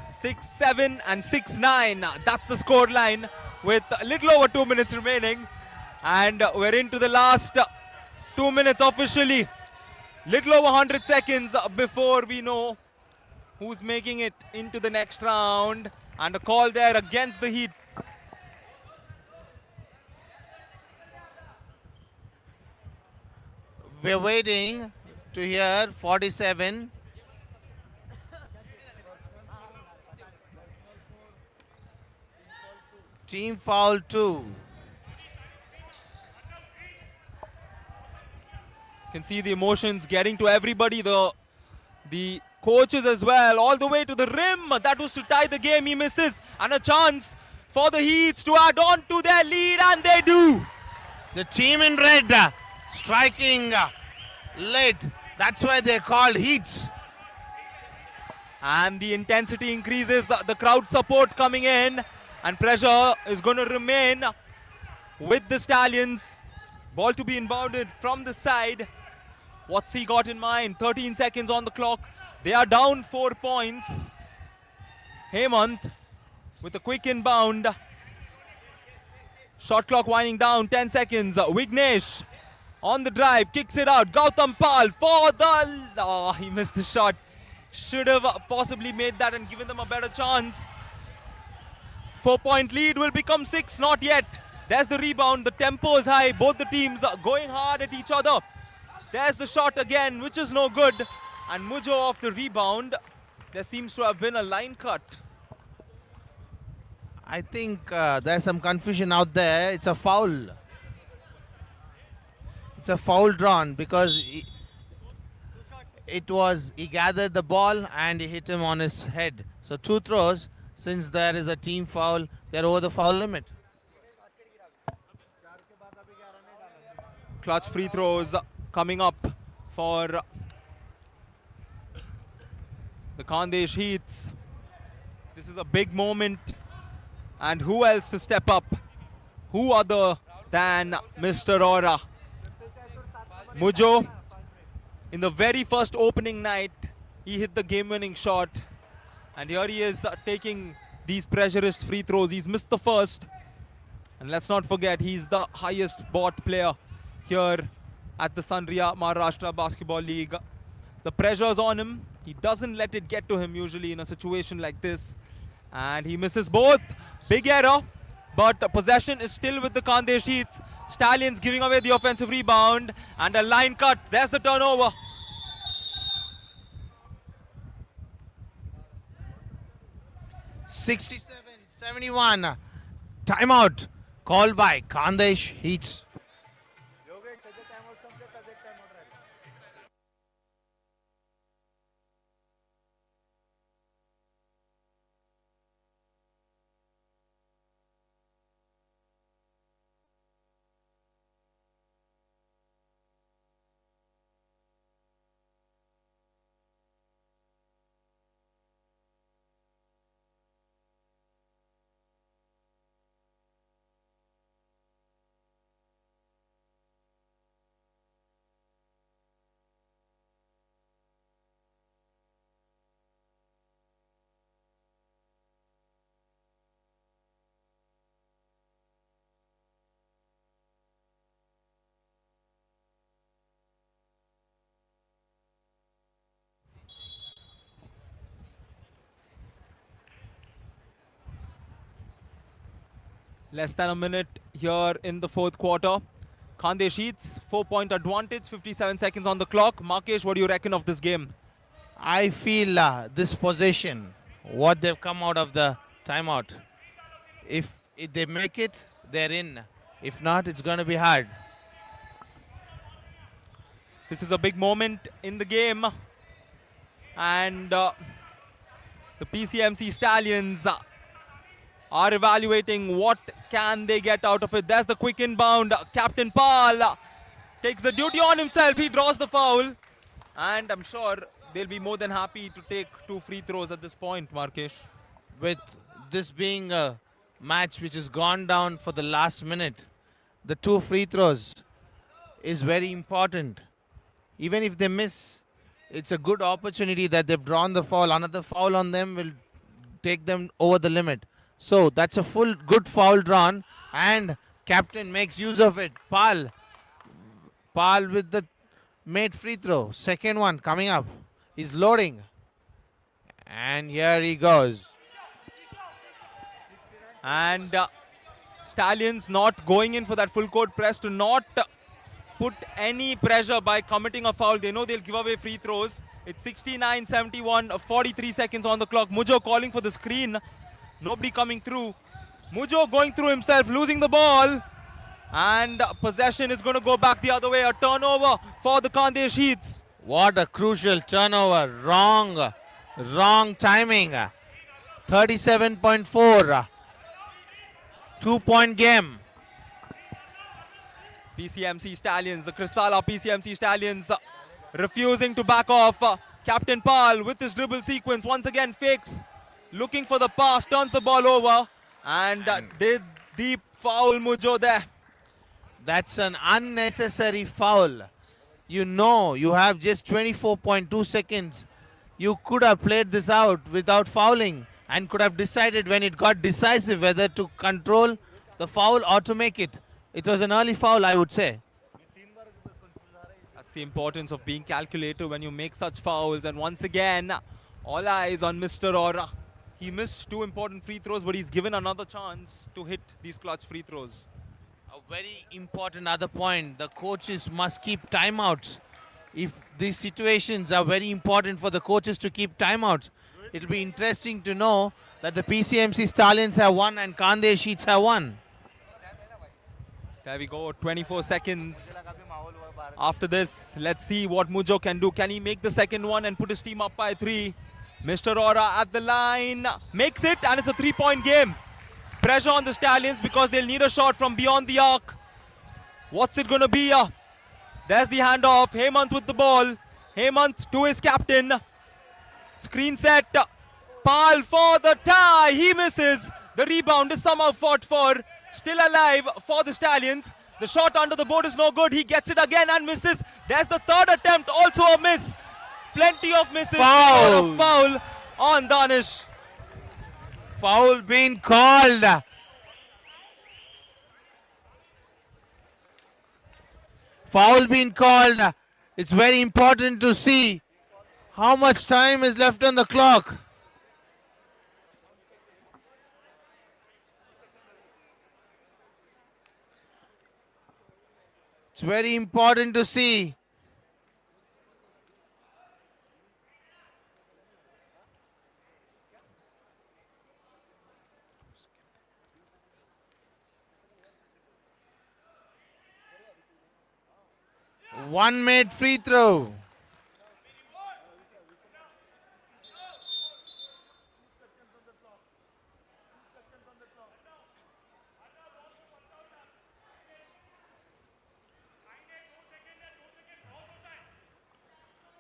6-7 and 6-9. That's the score line with a little over 2 minutes remaining. And we're into the last 2 minutes officially. Little over 100 seconds before we know who's making it into the next round. And a call there against the Heat. We're waiting to hear 47. Team foul 2. Can see the emotions getting to everybody, the coaches as well, all the way to the rim. That was to tie the game. He misses, and a chance for the Heats to add on to their lead, and they do. The team in red striking late. That's why they're called Heats. And the intensity increases, the crowd support coming in, and pressure is going to remain with the Stallions. Ball to be inbounded from the side. What's he got in mind? 13 seconds on the clock. They are down 4 points. Hemant with a quick inbound. Shot clock winding down, 10 seconds. Vignesh on the drive, kicks it out. Gautam Pal for the... Oh, he missed the shot. Should have possibly made that and given them a better chance. 4-point lead will become 6, not yet. There's the rebound, the tempo is high. Both the teams are going hard at each other. There's the shot again, which is no good. And Mujo off the rebound. There seems to have been a line cut. I think there's some confusion out there. It's a foul. It's a foul drawn because he gathered the ball and he hit him on his head. So 2 throws. Since there is a team foul, they're over the foul limit. Clutch free throws coming up for the Khandesh Heats. This is a big moment. And who else to step up? Who other than Mr. Aura? Mujo, in the very first opening night, he hit the game-winning shot. And here he is taking these pressurous free throws. He's missed the first. And let's not forget, he's the highest bought player here at the Sanria Maharashtra Basketball League. The pressure's on him. He doesn't let it get to him usually in a situation like this. And he misses both. Big error. But possession is still with the Khandesh Heats. Stallions giving away the offensive rebound. And a line cut. There's the turnover. (67-71). Timeout called by Khandesh Heats. Less than a minute here in the fourth quarter. Khandesh Heats, 4-point advantage, 57 seconds on the clock. Markesh, what do you reckon of this game? I feel this possession, what they've come out of the timeout. If they make it, they're in. If not, it's going to be hard. This is a big moment in the game. And the PCMC Stallions are evaluating what can they get out of it. There's the quick inbound. Captain Pal takes the duty on himself. He draws the foul. And I'm sure they'll be more than happy to take 2 free throws at this point, Markesh. With this being a match which has gone down for the last minute, the 2 free throws is very important. Even if they miss, it's a good opportunity that they've drawn the foul. Another foul on them will take them over the limit. So that's a full good foul drawn, and captain makes use of it. Pal with the made free throw. Second one coming up. He's loading. And here he goes. And Stallions not going in for that full court press to not put any pressure by committing a foul. They know they'll give away free throws. It's 69-71, 43 seconds on the clock. Mujo calling for the screen. Nobody coming through. Mujo going through himself, losing the ball. And possession is going to go back the other way. A turnover for the Khandesh Heats. What a crucial turnover. Wrong timing. 37.4. 2-point game. PCMC Stallions, the Krisala PCMC Stallions refusing to back off. Captain Pal with his dribble sequence once again fakes. Looking for the pass, turns the ball over. And did deep foul Mujo there. That's an unnecessary foul. You know you have just 24.2 seconds. You could have played this out without fouling and could have decided when it got decisive whether to control the foul or to make it. It was an early foul, I would say. That's the importance of being calculated when you make such fouls. And once again, all eyes on Mr. Aura. He missed 2 important free throws, but he's given another chance to hit these clutch free throws. A very important other point, the coaches must keep timeouts. If these situations are very important for the coaches to keep timeouts, it'll be interesting to know that the PCMC Stallions have won and Kandesh Heats have won. There we go, 24 seconds. After this, let's see what Mujo can do. Can he make the second one and put his team up by 3? Mr. Aura at the line, makes it, and it's a 3-point game. Pressure on the Stallions because they'll need a shot from beyond the arc. What's it going to be? There's the handoff. Hemant with the ball. Hemant to his captain. Screen set. Pal for the tie. He misses. The rebound is somehow fought for. Still alive for the Stallions. The shot under the board is no good. He gets it again and misses. There's the third attempt. Also a miss. Plenty of misses. Foul. A foul on Danish. Foul being called. Foul being called. It's very important to see how much time is left on the clock. It's very important to see. One made free throw.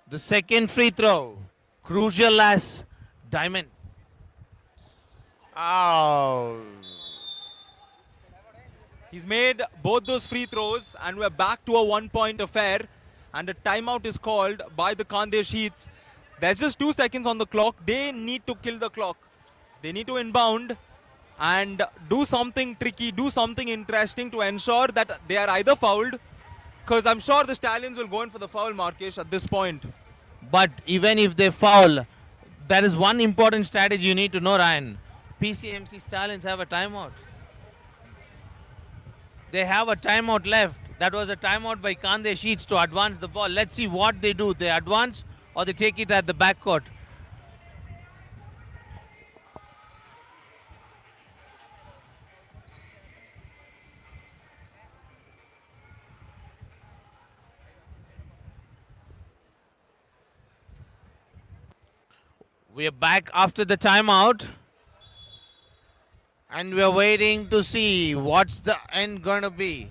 The second free throw. Crucial as diamond. Oh. He's made both those free throws and we're back to a 1-point affair, and a timeout is called by the Kandesh Heats. There's just 2 seconds on the clock. They need to kill the clock. They need to inbound and do something tricky, do something interesting to ensure that they are either fouled, because I'm sure the Stallions will go in for the foul, Markesh, at this point. But even if they foul, there is one important strategy you need to know, Ryan. PCMC Stallions have a timeout. They have a timeout left. That was a timeout by Kandesh Heats to advance the ball. Let's see what they do. They advance or they take it at the backcourt. We are back after the timeout. And we are waiting to see what's the end gonna be.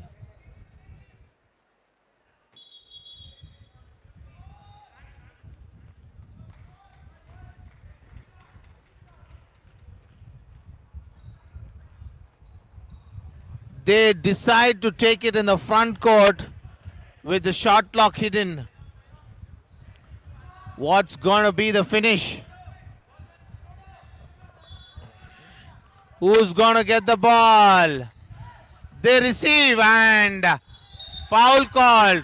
They decide to take it in the front court with the shot clock hidden. What's gonna be the finish? Who's gonna get the ball? They receive and foul called.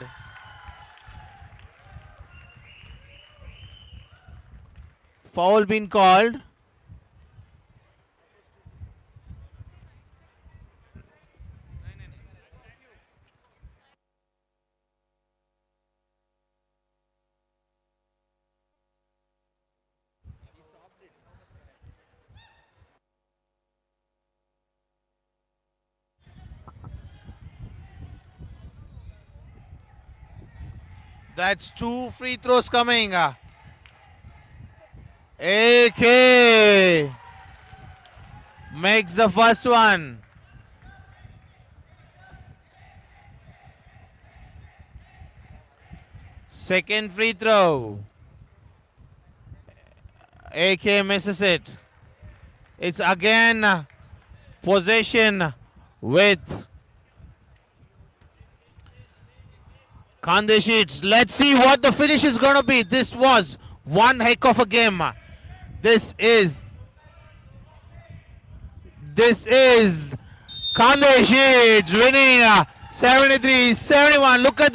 Foul been called. That's 2 free throws coming. AK makes the first one. Second free throw. AK misses it. It's again possession with Khandesh hits. Let's see what the finish is going to be. This was one heck of a game. This is Khandesh hits winning 73-71. Look at